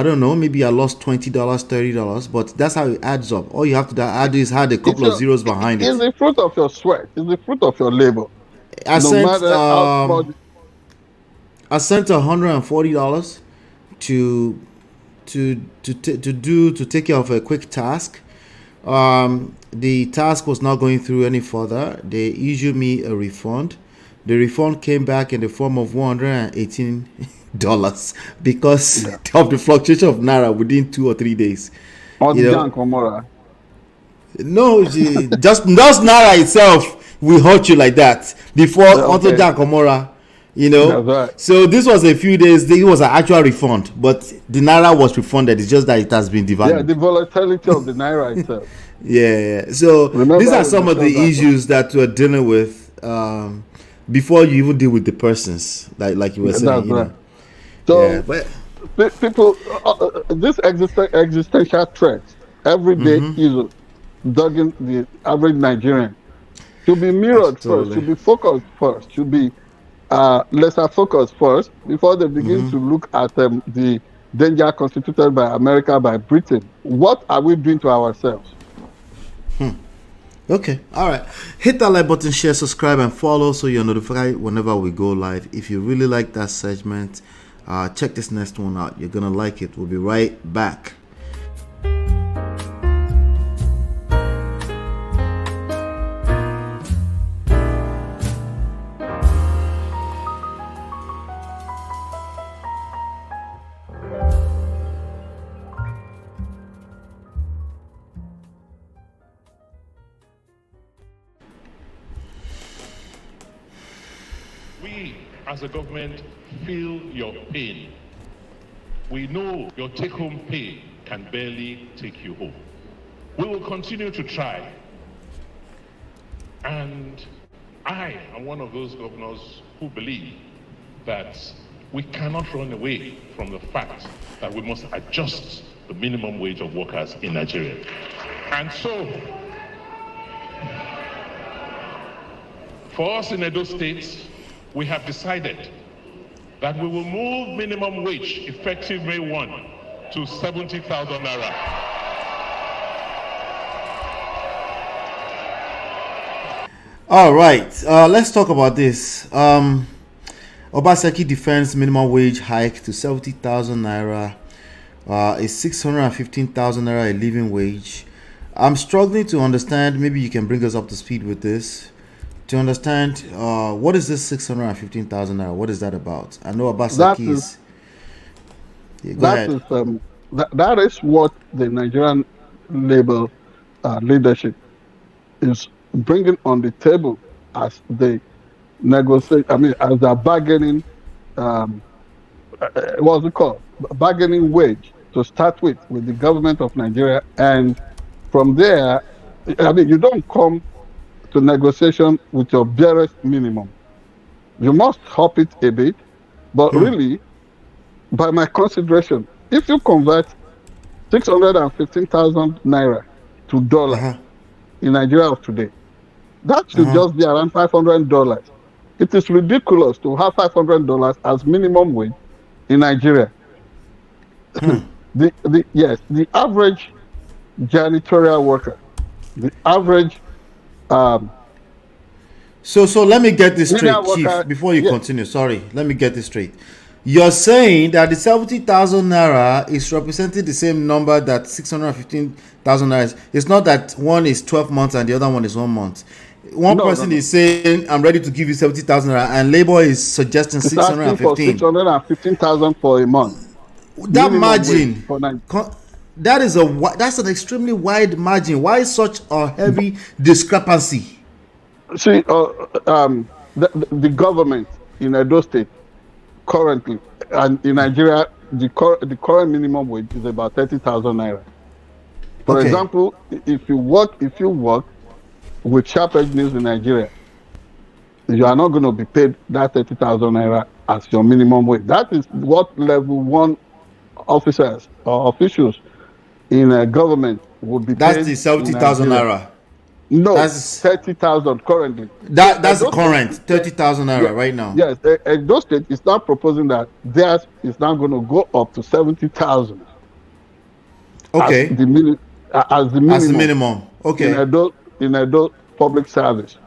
don't know, maybe I lost $20, $30, but that's how it adds up. All you have to add is a couple of zeros behind it.
It's the fruit of your sweat. It's the fruit of your labor.
I sent $140 to take care of a quick task. The task was not going through any further. They issued me a refund. The refund came back in the form of $118 because of the fluctuation of naira within 2 or 3 days.
On the Jan Komora.
No, just naira itself will hurt you like that before onto Jan Komora. So this was a few days. It was an actual refund, but the naira was refunded. It's just that it has been devalued.
Yeah, the volatility of the naira itself.
So these are some of the issues that we're dealing with before you even deal with the persons, like you were saying.
So people, this existential threat every day is dogging the average Nigerian. Should be mirrored first. Should be focused first. Should be lesser focused first before they begin to look at the danger constituted by America, by Britain. What are we doing to ourselves?
Okay, all right. Hit that like button, share, subscribe, and follow so you're notified whenever we go live. If you really like that segment, check this next one out. You're gonna like it. We'll be right back.
As a government, feel your pain. We know your take-home pay can barely take you home. We will continue to try. And I am one of those governors who believe that we cannot run away from the fact that we must adjust the minimum wage of workers in Nigeria. And so, for us in Edo State, we have decided that we will move minimum wage effective May 1 to 70,000 naira.
All right, let's talk about this. Obaseki defends minimum wage hike to 70,000 naira. Is 615,000 naira a living wage? I'm struggling to understand. Maybe you can bring us up to speed with this. To understand, what is this 615,000 naira? What is that about? I know Obaseki is. Yeah, go ahead.
That is what the Nigerian labor leadership is bringing on the table as they negotiate. I mean, as they're bargaining. What's it called? Bargaining wage to start with the government of Nigeria, and from there, I mean, you don't come to negotiation with your barest minimum. You must hop it a bit, but really, by my consideration, if you convert 615,000 naira to dollars in Nigeria of today, that should just be around $500. It is ridiculous to have $500 as minimum wage in Nigeria. The average janitorial worker, the average
so let me get this straight, Chief, before you continue. Sorry, let me get this straight. You're saying that the 70,000 naira is representing the same number that 615,000 naira is. It's not that one is 12 months and the other one is 1 month. One person is saying, I'm ready to give you 70,000 naira, and Labor is suggesting
615,000 for a month.
That margin, that's an extremely wide margin. Why such a heavy discrepancy?
See, the government in Edo State currently, and in Nigeria, the current minimum wage is about 30,000 naira. For example, if you work with SharpEdge News in Nigeria, you are not going to be paid that 30,000 naira as your minimum wage. That is what level 1 officers or officials in a government would be paid.
That's the 70,000 naira.
No, that's 30,000 currently.
That's the current 30,000 naira right now.
Yes, Edo State is now proposing that theirs is now going to go up to 70,000.
Okay.
As the minimum.
Okay.
In Edo public service.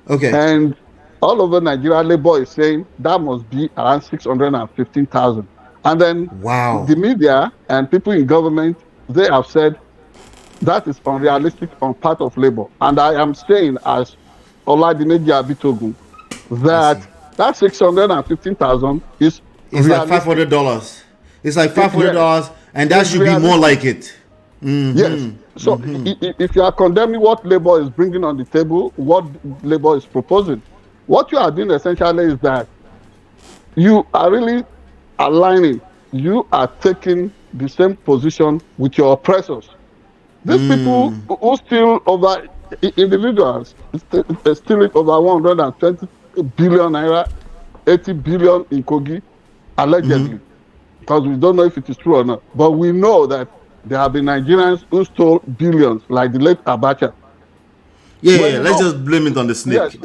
Okay.
And all over Nigeria, Labor is saying that must be around 615,000. And then the media and people in government, they have said that is unrealistic on part of Labor. And I am saying, as Oladimeji Abitogun, that 615,000 is
like $500. It's like $500, and that should be more like it.
Yes. So if you are condemning what Labor is bringing on the table, what Labor is proposing, what you are doing essentially is that you are really aligning, you are taking the same position with your oppressors. These people who steal over, individuals, stealing over 120 billion naira, 80 billion in Kogi, allegedly, because we don't know if it is true or not. But we know that there have been Nigerians who stole billions, like the late Abacha.
Let's just blame it on the snake.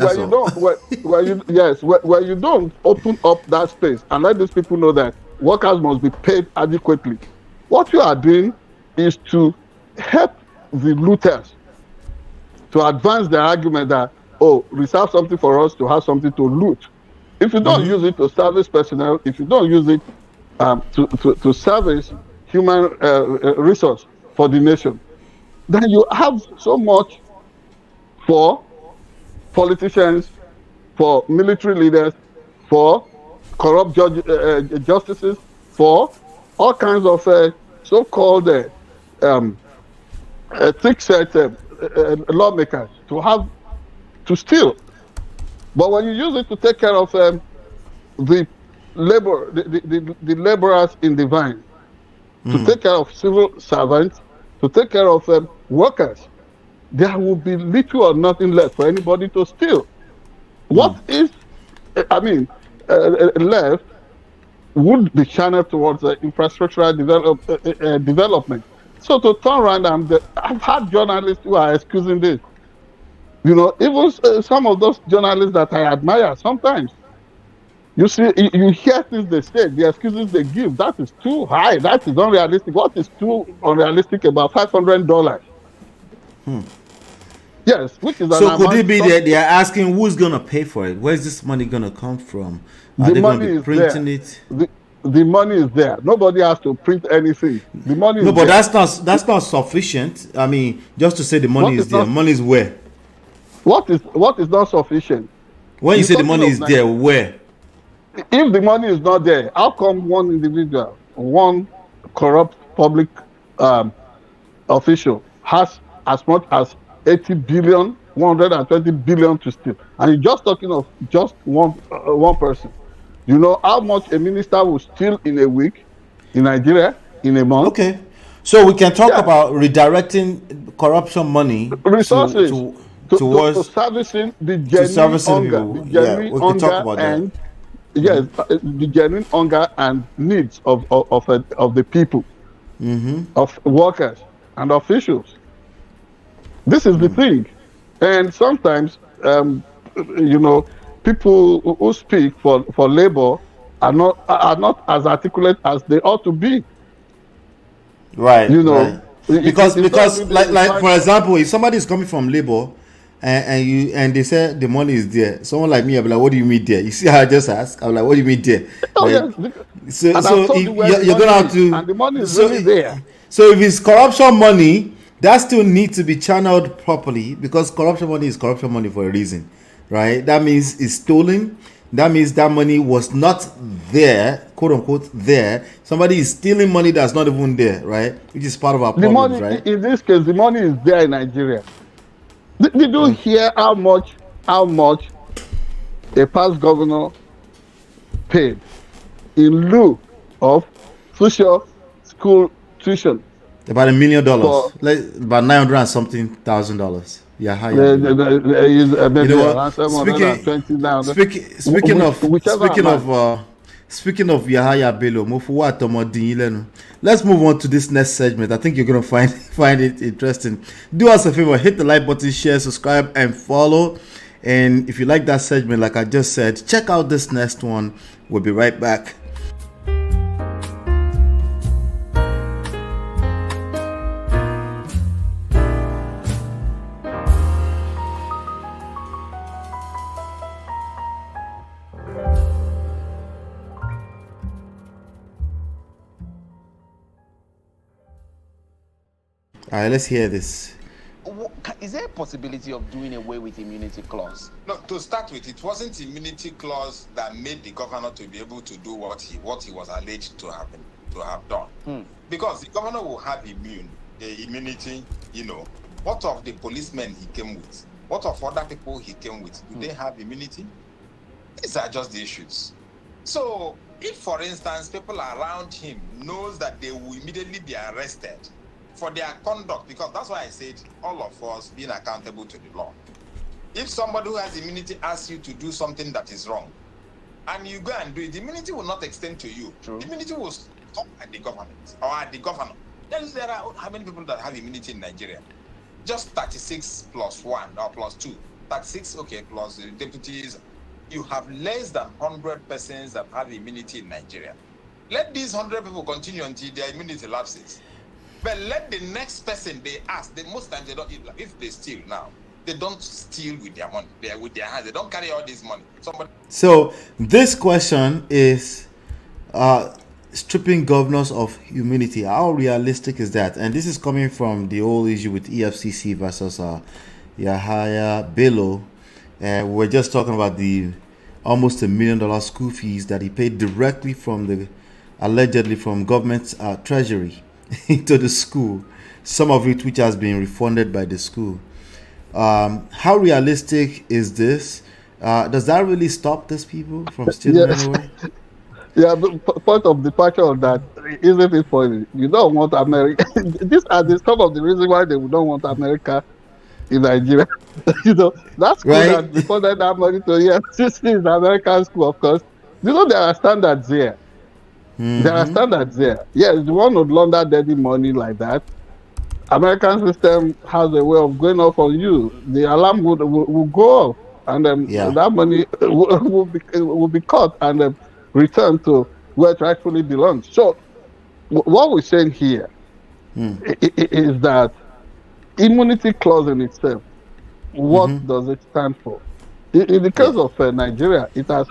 Yes, where you don't open up that space and let these people know that workers must be paid adequately. What you are doing is to help the looters to advance their argument that, reserve something for us to have something to loot. If you don't use it to service personnel, if you don't use it to service human resource for the nation, then you have so much for politicians, for military leaders, for corrupt justices, for all kinds of so-called thick-set lawmakers to steal. But when you use it to take care of the laborers in the vine, to take care of civil servants, to take care of workers, there will be little or nothing left for anybody to steal. What if, I mean, left would be channeled towards infrastructural development? So to turn around, I've had journalists who are excusing this. You know, even some of those journalists that I admire sometimes. You see, you hear things they say, the excuses they give, that is too high, that is unrealistic. What is too unrealistic about $500? Yes, which is
so could it be that they are asking who's going to pay for it? Where's this money going to come from? Are
the
they going
money
to be
is
printing
there.
it?
The money is there. Nobody has to print anything. The money is
No, but
there.
that's not sufficient. I mean, just to say the money is there. Money is where?
What is not sufficient?
When you say the money is there, where?
If the money is not there, how come one individual, one corrupt public official has as much as 80 billion, 120 billion to steal? And you're just talking of just one person. You know how much a minister will steal in a week in Nigeria, in a month?
Okay. So we can talk about redirecting corruption money
resources
towards
to servicing the genuine hunger,
the genuine
the genuine hunger and needs of the people, of workers and officials. This is the thing, and sometimes you know, people who speak for labor are not as articulate as they ought to be.
Right.
You know,
right. Because like for example, if somebody is coming from labor and they say the money is there, someone like me, I'll be like, what do you mean there? You see how I just ask? I'm like, what do you mean there?
Oh,
right?
yes.
So you're gonna have to,
and the money is really there.
So if it's corruption money, that still needs to be channeled properly, because corruption money is corruption money for a reason, right? That means it's stolen. That means that money was not there, quote unquote, there. Somebody is stealing money that's not even there, right? Which is part of our problems,
money,
right?
In this case, the money is there in Nigeria. Did you hear how much a past governor paid in lieu of social school tuition?
About $1 million, like about $900 and something thousand. Yahaya. Speaking of Yahaya Bello, let's move on to this next segment. I think you're gonna find it interesting. Do us a favor, hit the like button, share, subscribe, and follow. And if you like that segment, like I just said, check out this next one. We'll be right back. All right, let's hear this.
Is there a possibility of doing away with immunity clause?
No, to start with, it wasn't immunity clause that made the governor to be able to do what he was alleged to have done. Because the governor will have immunity, you know. What of the policemen he came with? What of other people he came with? Do they have immunity? These are just the issues. So if, for instance, people around him knows that they will immediately be arrested for their conduct, because that's why I said all of us being accountable to the law. If somebody who has immunity asks you to do something that is wrong, and you go and do it, the immunity will not extend to you. True. The immunity will stop at the government or at the governor. Then there are how many people that have immunity in Nigeria? Just 36 plus 1 or plus 2. 36, okay, plus the deputies. You have less than 100 persons that have immunity in Nigeria. Let these 100 people continue until their immunity lapses. But let the next person they ask, most times they don't, if they steal now, they don't steal with their money, they're with their hands, they don't carry all this money.
So this question is stripping governors of immunity. How realistic is that? And this is coming from the whole issue with EFCC versus Yahaya Bello. We're just talking about the almost $1 million school fees that he paid directly allegedly from government treasury into the school, some of it which has been refunded by the school. How realistic is this? Does that really stop these people from stealing anyway?
Yeah, the point of departure of that, isn't it funny? You don't want America. These are some of the reasons why they don't want America in Nigeria. That school
Right?
that refunded that money to EFCC is the American school, of course. There are standards there. There are standards there. Yes, the one would launder dirty money like that. American system has a way of going off on you. The alarm will go off, and that money will be caught and returned to where it rightfully belongs. So, what we're saying here is that immunity clause in itself, what does it stand for? In the case of Nigeria, it has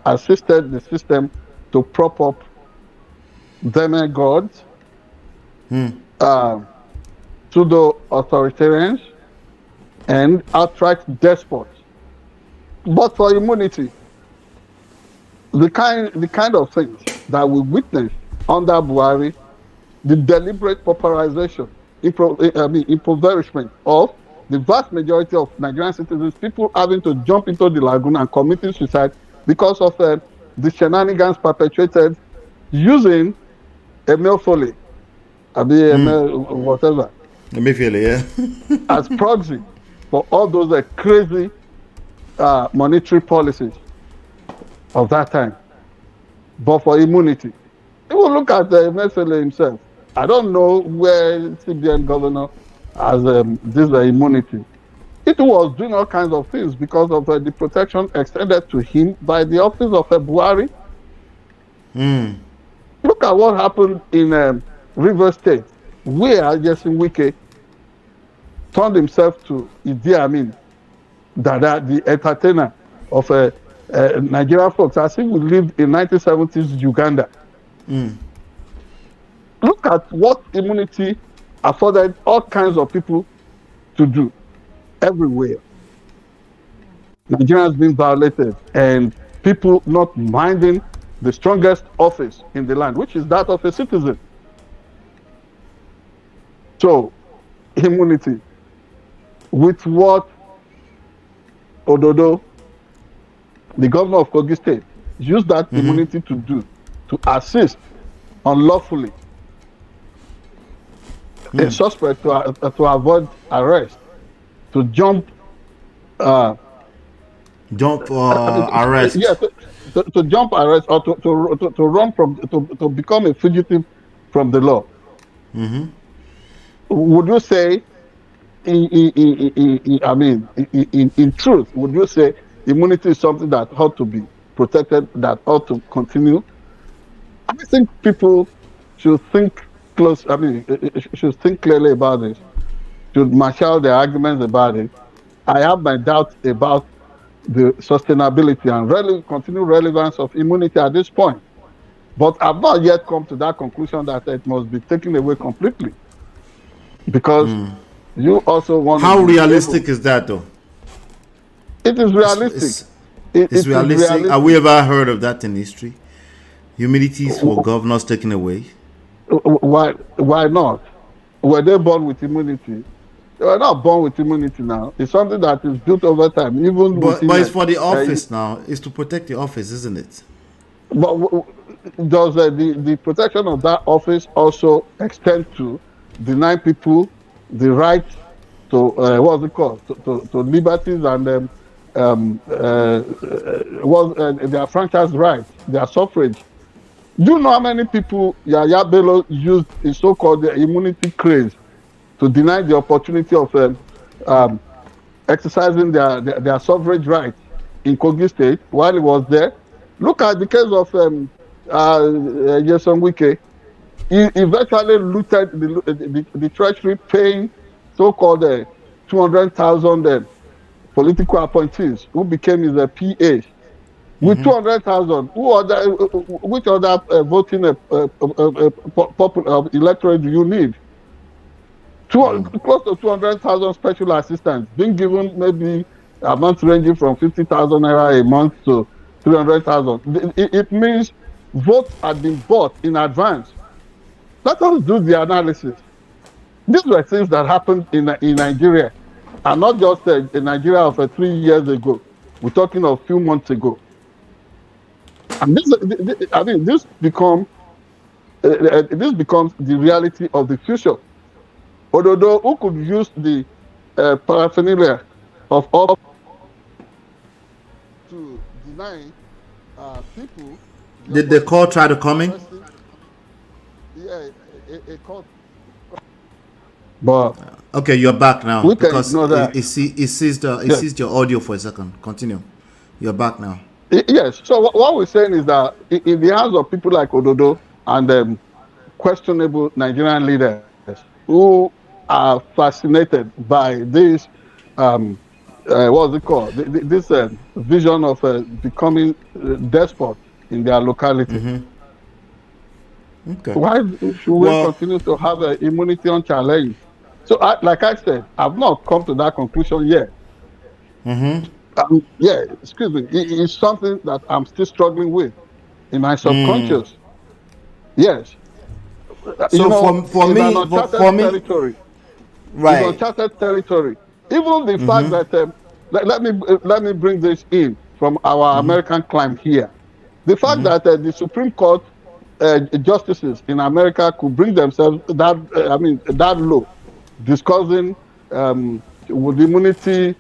assisted the system to prop up demigods, pseudo-authoritarians, and outright despots. But for immunity, the kind of things that we witnessed under Buhari, the deliberate pauperization, impoverishment of the vast majority of Nigerian citizens, people having to jump into the lagoon and committing suicide because of the shenanigans perpetrated using Emefiele, whatever, as proxy for all those crazy monetary policies of that time. But for immunity, you will look at Emefiele himself. I don't know where CBN governor has this immunity. It was doing all kinds of things because of the protection extended to him by the office of Buhari. Look at what happened in Rivers State, where Jason Wike turned himself to Idi Amin, the entertainer of Nigerian folks, as if we lived in 1970s Uganda. Look at what immunity afforded all kinds of people to do everywhere. Nigeria has been violated, and people not minding the strongest office in the land, which is that of a citizen. So, immunity. With what Ododo, the governor of Kogi State, used that immunity to do, to assist unlawfully a suspect to avoid arrest, to jump arrest. Yeah, to jump arrest or to run from to become a fugitive from the law. Would you say, in truth, would you say immunity is something that ought to be protected, that ought to continue? I think people should think should think clearly about this, should marshal their arguments about it. I have my doubts about the sustainability and continued relevance of immunity at this point. But I've not yet come to that conclusion that it must be taken away completely. Because you also want
How realistic is that, though?
It is realistic.
It's realistic. Have we ever heard of that in history? Immunities for governors taken away?
Why not? Were they born with immunity? They were not born with immunity now. It's something that is built over time.
But it's for the office now. It's to protect the office, isn't it?
But does the protection of that office also extend to deny people the right to what's it called, to liberties and their franchise rights, their suffrage? Do you know how many people Yahaya Bello used his so-called immunity craze to deny the opportunity of exercising their suffrage rights in Kogi State while he was there? Look at the case of Jason Wike. He virtually looted the treasury, paying so-called 200,000 political appointees who became his PAs. With 200,000, which other voting electorate do you need? Close to 200,000 special assistants being given maybe amounts ranging from 50,000 naira a month to 300,000. It means votes had been bought in advance. Let us do the analysis. These were things that happened in Nigeria, and not just in Nigeria of 3 years ago. We're talking of a few months ago. And this becomes the reality of the future. Ododo, who could use the paraphernalia of all to deny people
Did the call try to come in?
Yeah, a court. But
okay, you're back now
we can
because
ignore that.
it seized your audio for a second. Continue. You're back now.
Yes. So what we're saying is that in the hands of people like Ododo and questionable Nigerian leaders who are fascinated by this, what's it called? This vision of becoming despot in their locality.
Mm-hmm. Okay.
Why should we continue to have immunity on challenge? So, like I said, I've not come to that conclusion yet.
Mm-hmm.
Yeah, excuse me. It's something that I'm still struggling with in my subconscious. Yes.
So for me,
territory.
Right.
It's uncharted territory. Even the fact that let me bring this in from our American climate here. The fact that the Supreme Court justices in America could bring themselves that low, discussing would immunity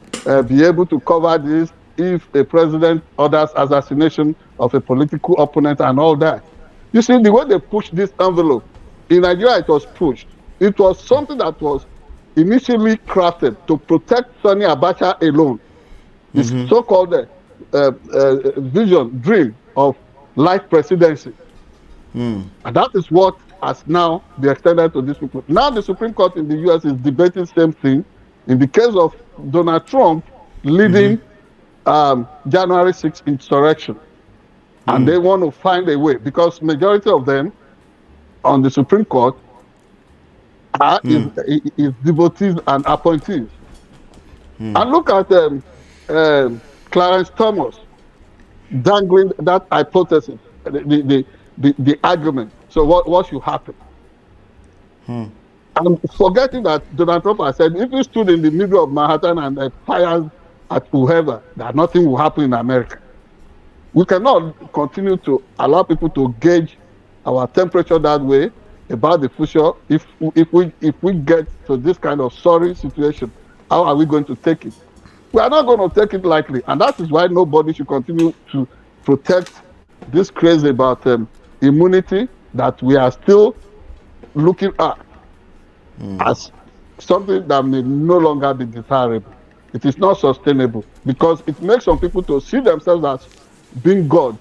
be able to cover this if a president orders assassination of a political opponent and all that. You see, the way they pushed this envelope, in Nigeria it was pushed. It was something that was initially crafted to protect Sani Abacha alone. This so-called vision, dream of life presidency. And that is what has now been extended to these people. Now the Supreme Court in the US is debating the same thing. In the case of Donald Trump leading January 6th insurrection. And they want to find a way, because majority of them on the Supreme Court is devotees and appointees. And look at Clarence Thomas dangling that hypothesis, the argument. So what should happen? And forgetting that Donald Trump has said, if you stood in the middle of Manhattan and fires at whoever, that nothing will happen in America. We cannot continue to allow people to gauge our temperature that way about the future. If we get to this kind of sorry situation, how are we going to take it? We are not going to take it lightly, and that is why nobody should continue to protect this craze about immunity that we are still looking at as something that may no longer be desirable. It is not sustainable, because it makes some people to see themselves as being gods,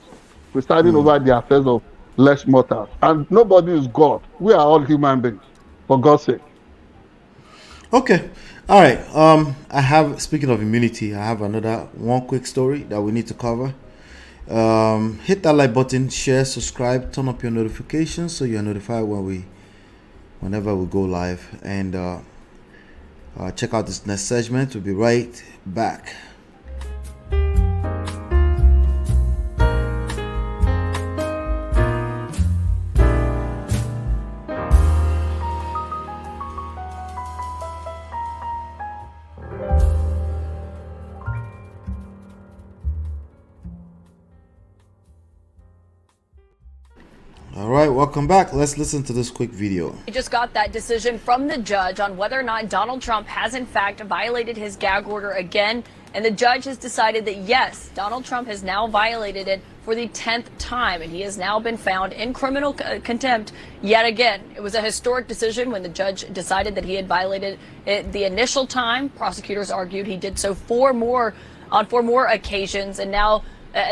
presiding over the affairs of less mortals. And nobody is God. We are all human beings, for God's sake.
Okay. All right. I have, speaking of immunity, I have one quick story that we need to cover. Hit that like button, share, subscribe, turn up your notifications so you're notified whenever we go live, and check out this next segment. We'll be right back. All right, welcome back. Let's listen to this quick video.
We just got that decision from the judge on whether or not Donald Trump has in fact violated his gag order again. And the judge has decided that yes, Donald Trump has now violated it for the 10th time, and he has now been found in criminal contempt yet again. It was a historic decision when the judge decided that he had violated it the initial time. Prosecutors argued he did so on four more occasions, and now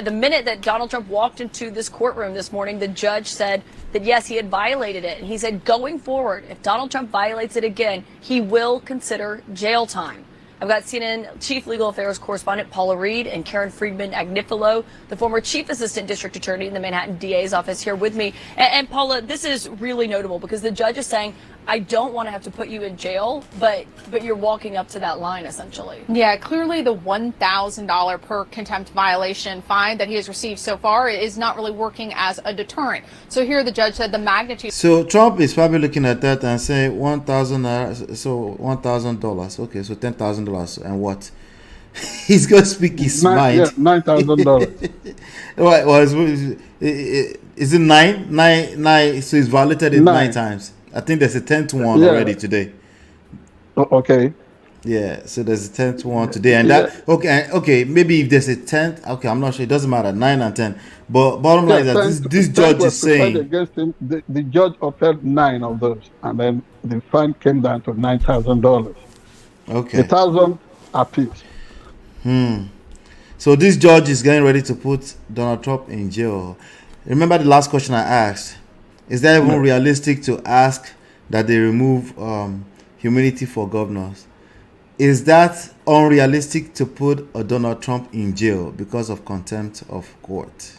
the minute that Donald Trump walked into this courtroom this morning, the judge said that yes, he had violated it. And he said going forward, if Donald Trump violates it again, he will consider jail time. I've got CNN Chief Legal Affairs Correspondent Paula Reed and Karen Friedman Agnifilo, the former Chief Assistant District Attorney in the Manhattan DA's office, here with me. And Paula, this is really notable because the judge is saying, I don't want to have to put you in jail, but you're walking up to that line, essentially.
Yeah, clearly the $1,000 per contempt violation fine that he has received so far is not really working as a deterrent. So here the judge said the magnitude.
So Trump is probably looking at that and saying $1,000, so $1,000. Okay, so $10,000, and what? He's going to speak his mind.
Yeah, $9,000.
Right, well, is it nine? So he's violated it nine times. I think there's a 10th one already today.
Okay.
Yeah, so there's a 10th one today, and that okay. Maybe if there's a 10th, okay, I'm not sure. It doesn't matter, 9 and 10. But bottom line is that this judge is saying
against him. The judge upheld 9 of those, and then the fine came down to $9,000.
Okay,
1,000 apiece.
So this judge is getting ready to put Donald Trump in jail. Remember the last question I asked? Is that even realistic to ask that they remove immunity for governors? Is that unrealistic to put a Donald Trump in jail because of contempt of court?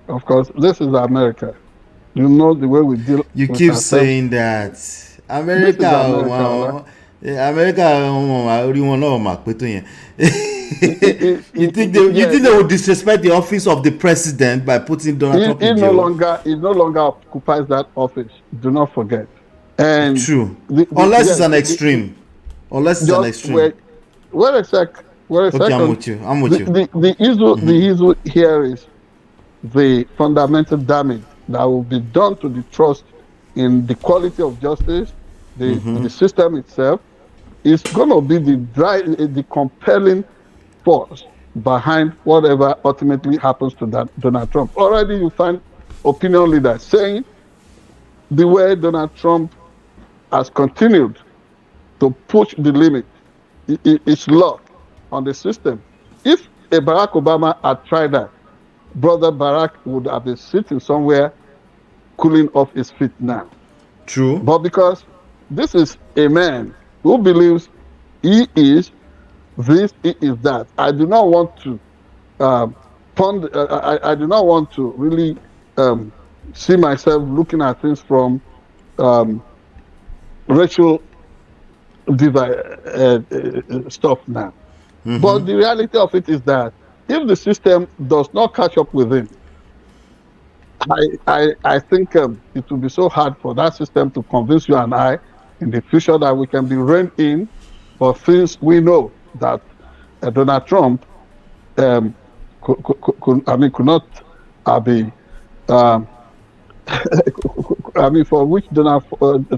Of course, this is America. You know the way we deal.
You keep saying that America. You think they would disrespect the office of the president by putting Donald Trump in jail?
He no longer occupies that office. Do not forget. And
true. Unless it's an extreme. Unless it's an extreme.
Wait a second.
Okay, I'm with you.
The issue here is the fundamental damage that will be done to the trust in the quality of justice, the system itself. Is going to be the compelling force behind whatever ultimately happens to Donald Trump. Already you find opinion leaders saying the way Donald Trump has continued to push the limit, it's lock on the system. If a Barack Obama had tried that, Brother Barack would have been sitting somewhere cooling off his feet now.
True.
But because this is a man who believes he is this, he is that. I do not want to I do not want to really see myself looking at things from racial stuff now. But the reality of it is that if the system does not catch up with him, I think it will be so hard for that system to convince you and I in the future that we can be reined in for things we know that Donald Trump could not be for which Donald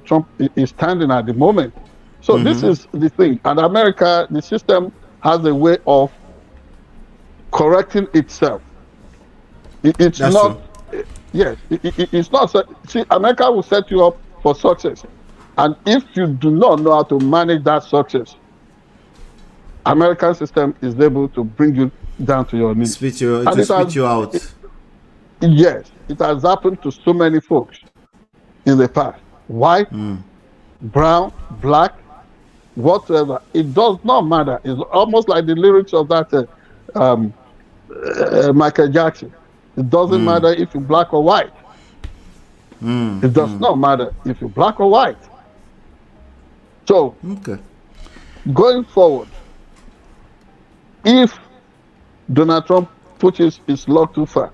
Trump is standing at the moment. So this is the thing. And America, the system has a way of correcting itself. It's
That's
not.
True.
Yes, it's not. See, America will set you up for success. And if you do not know how to manage that success, American system is able to bring you down to your knees.
Spit you out.
Yes, it has happened to so many folks in the past. White, brown, black, whatever. It does not matter. It's almost like the lyrics of that Michael Jackson. It doesn't matter if you're black or white. It does not matter if you're black or white. So, going forward, if Donald Trump pushes his luck too far,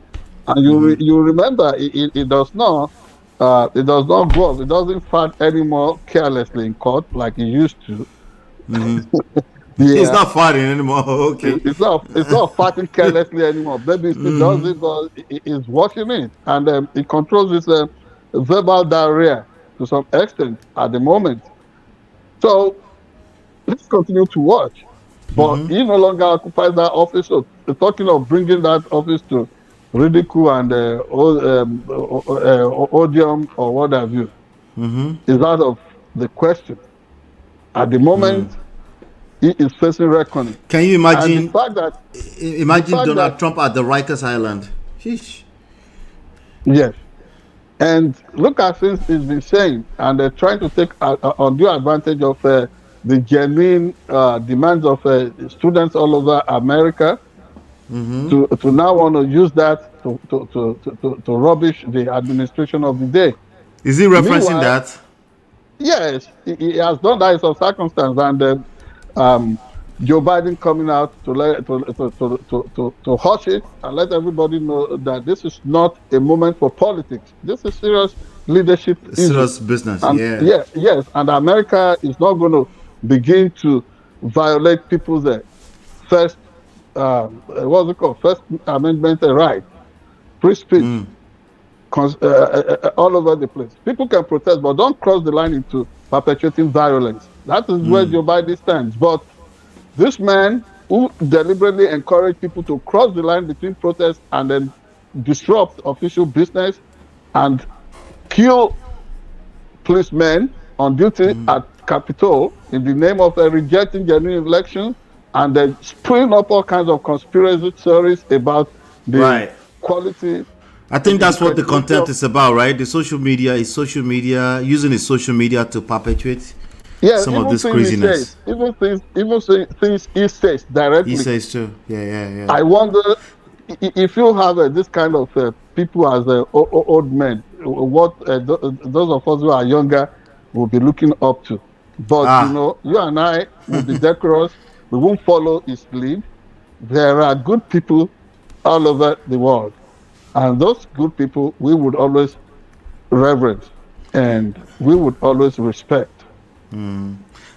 and you remember, it does not go. It doesn't fart anymore carelessly in court like it used to.
It's not farting anymore. Okay.
It's not farting carelessly anymore. Maybe it still does it, but it's washing it, and it controls its verbal diarrhea to some extent at the moment. So let's continue to watch. But he no longer occupies that office. So talking of bringing that office to ridicule and odium or what have you is out of the question. At the moment, he is facing reckoning.
Can you imagine?
And the fact that
Donald Trump at the Rikers Island. Sheesh.
Yes. And look at things he's been saying, and they're trying to take undue advantage of the genuine demands of students all over America to now want to use that to rubbish the administration of the day.
Is he referencing that?
Yes, he has done that in some circumstance, and Joe Biden coming out to hush it and let everybody know that this is not a moment for politics. This is serious leadership.
Serious business.
And yes, and America is not going to begin to violate people's First Amendment right, free speech, all over the place. People can protest, but don't cross the line into perpetuating violence That is where Joe Biden stands. But this man who deliberately encouraged people to cross the line between protests and then disrupt official business and kill policemen on duty at Capitol in the name of rejecting genuine elections and then spring up all kinds of conspiracy theories about the quality.
I think that's what the content is about, right? The social media is social media, using the social media to perpetuate some of this craziness.
Even things he says directly.
He says too. Yeah.
I wonder if you have this kind of people as old men, what those of us who are younger will be looking up to. But you and I will be decorous. We won't follow his lead. There are good people all over the world, and those good people we would always reverence and we would always respect.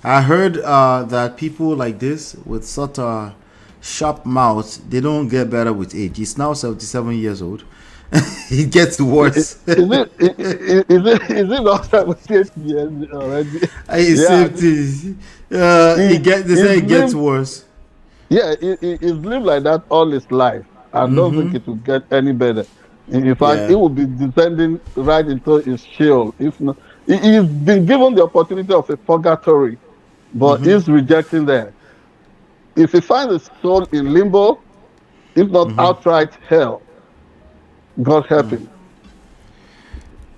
I heard that people like this with such a sharp mouth, they don't get better with age. He's now 77 years old. It gets worse.
Is it not 78 years already?
They say it gets worse.
Yeah, he's lived like that all his life. I don't think it will get any better. In fact, he will be descending right into his Sheol. If not, he's been given the opportunity of a purgatory, but he's rejecting that. If he finds his soul in limbo, if not outright hell, God help him.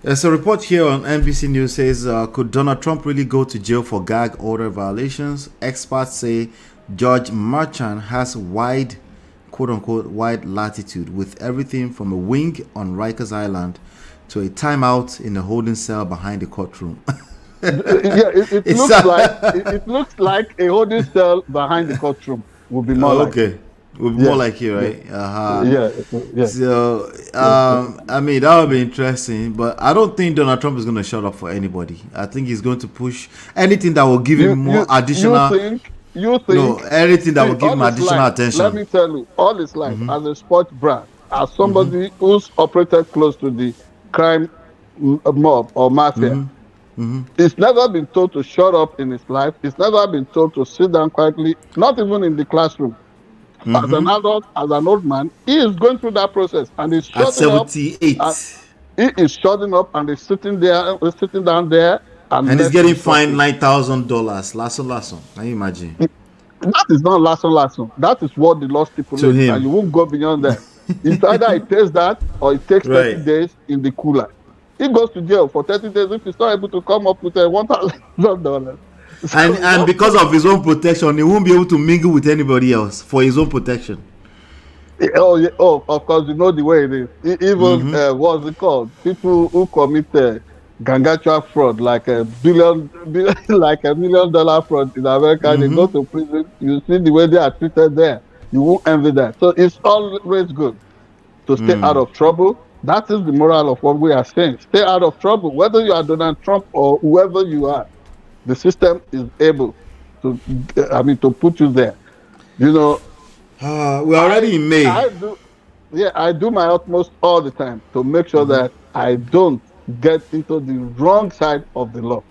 There's a report here on NBC News says, could Donald Trump really go to jail for gag order violations? Experts say Judge Merchan has wide, quote-unquote, wide latitude with everything from a wing on Rikers Island to a timeout in a holding cell behind the courtroom.
It looks like a holding cell behind the courtroom would be more
would be more like here, right?
Yeah.
So, I mean, that would be interesting, but I don't think Donald Trump is going to shut up for anybody. I think he's going to push anything that will give him more additional.
You think?
No, anything that will give him additional attention.
Let me tell you, all his life as a sports brand, as somebody who's operated close to the crime mob or mafia. He's never been told to shut up in his life. He's never been told to sit down quietly, not even in the classroom. As an adult, as an old man, he is going through that process, and he's shutting
at 78.
He is shutting up, and he's sitting down there,
and he's getting fined $9,000. Lasso. Can you imagine?
That is not lasso. That is what the law stipulates, and you won't go beyond that. It's either it takes that or it takes 30 days in the cooler. He goes to jail for 30 days if he's not able to come up with $1,000.
And because of his own protection, he won't be able to mingle with anybody else for his own protection.
Oh, of course, you know the way it is. Even what's it called? People who commit gangacha fraud, like a $1 million fraud in America, they go to prison. You see the way they are treated there. You won't envy that. So it's always good to stay out of trouble. That is the moral of what we are saying. Stay out of trouble, whether you are Donald Trump or whoever you are. The system is able to, to put you there. You know,
we're already in May.
I do my utmost all the time to make sure that I don't get into the wrong side of the law.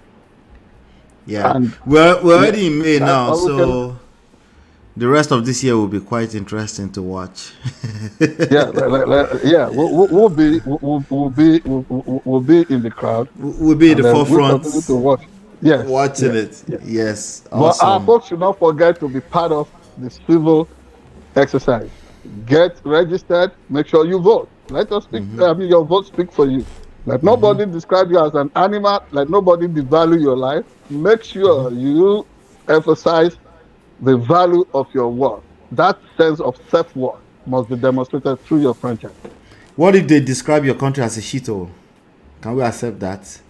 Yeah, and we're already in May now, so the rest of this year will be quite interesting to watch.
We'll be in the crowd.
We'll be in the forefront.
We'll to watch. Yes,
watching it. Yes,
awesome. But our folks should not forget to be part of the civil exercise. Get registered. Make sure you vote. Let us speak. Your vote speak for you. Let nobody describe you as an animal. Let nobody devalue your life. Make sure you emphasize the value of your work. That sense of self-worth must be demonstrated through your franchise.
What if they describe your country as a shithole? Can we accept that?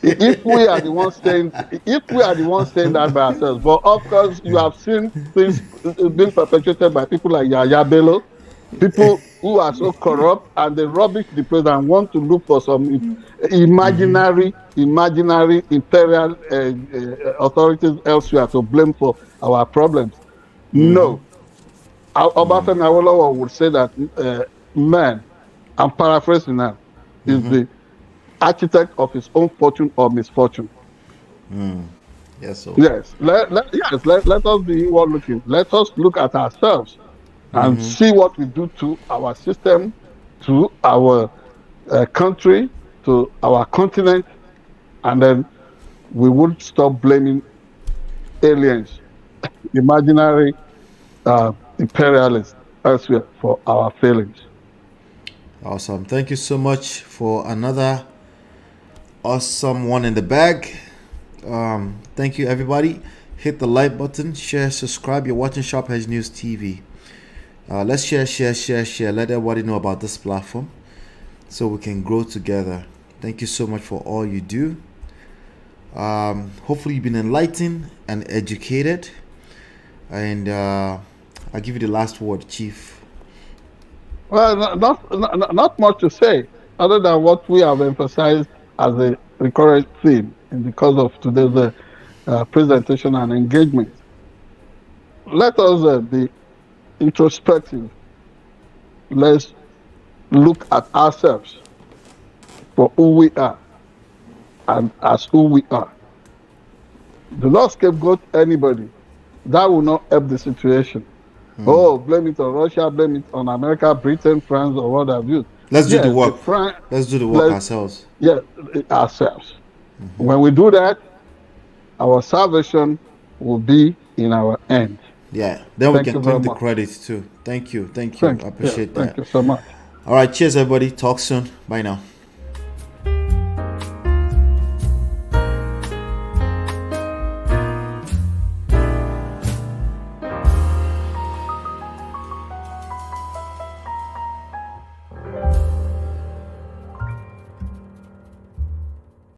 If we are the ones saying that by ourselves, but of course you have seen things being perpetrated by people like Yahaya Bello, people who are so corrupt and they rubbish the place and want to look for some imaginary imperial authorities elsewhere to blame for our problems. No. Obafemi Awolowo would say that man, I'm paraphrasing now, is the architect of his own fortune or misfortune.
Yes, so.
Yes. Let us be inward looking. Let us look at ourselves and see what we do to our system, to our country, to our continent, and then we would stop blaming aliens, imaginary imperialists elsewhere for our failings.
Awesome. Thank you so much for another awesome one in the bag. Thank you, everybody. Hit the like button, share, subscribe. You're watching Sharp Edge News TV. Let's share. Let everybody know about this platform so we can grow together. Thank you so much for all you do. Hopefully you've been enlightened and educated. And I'll give you the last word, Chief.
Well, not much to say other than what we have emphasized as a recurrent theme because of today's presentation and engagement. Let us be introspective. Let's look at ourselves for who we are and as who we are. Do not scapegoat anybody. That will not help the situation. Oh, blame it on Russia, blame it on America, Britain, France, or what have you.
Let's do the work. Let's do the work ourselves.
Yes, ourselves. When we do that, our salvation will be in our end.
Yeah, then we can claim the credit too. Thank you. I appreciate that.
Thank you so much.
All right, cheers, everybody. Talk soon. Bye now.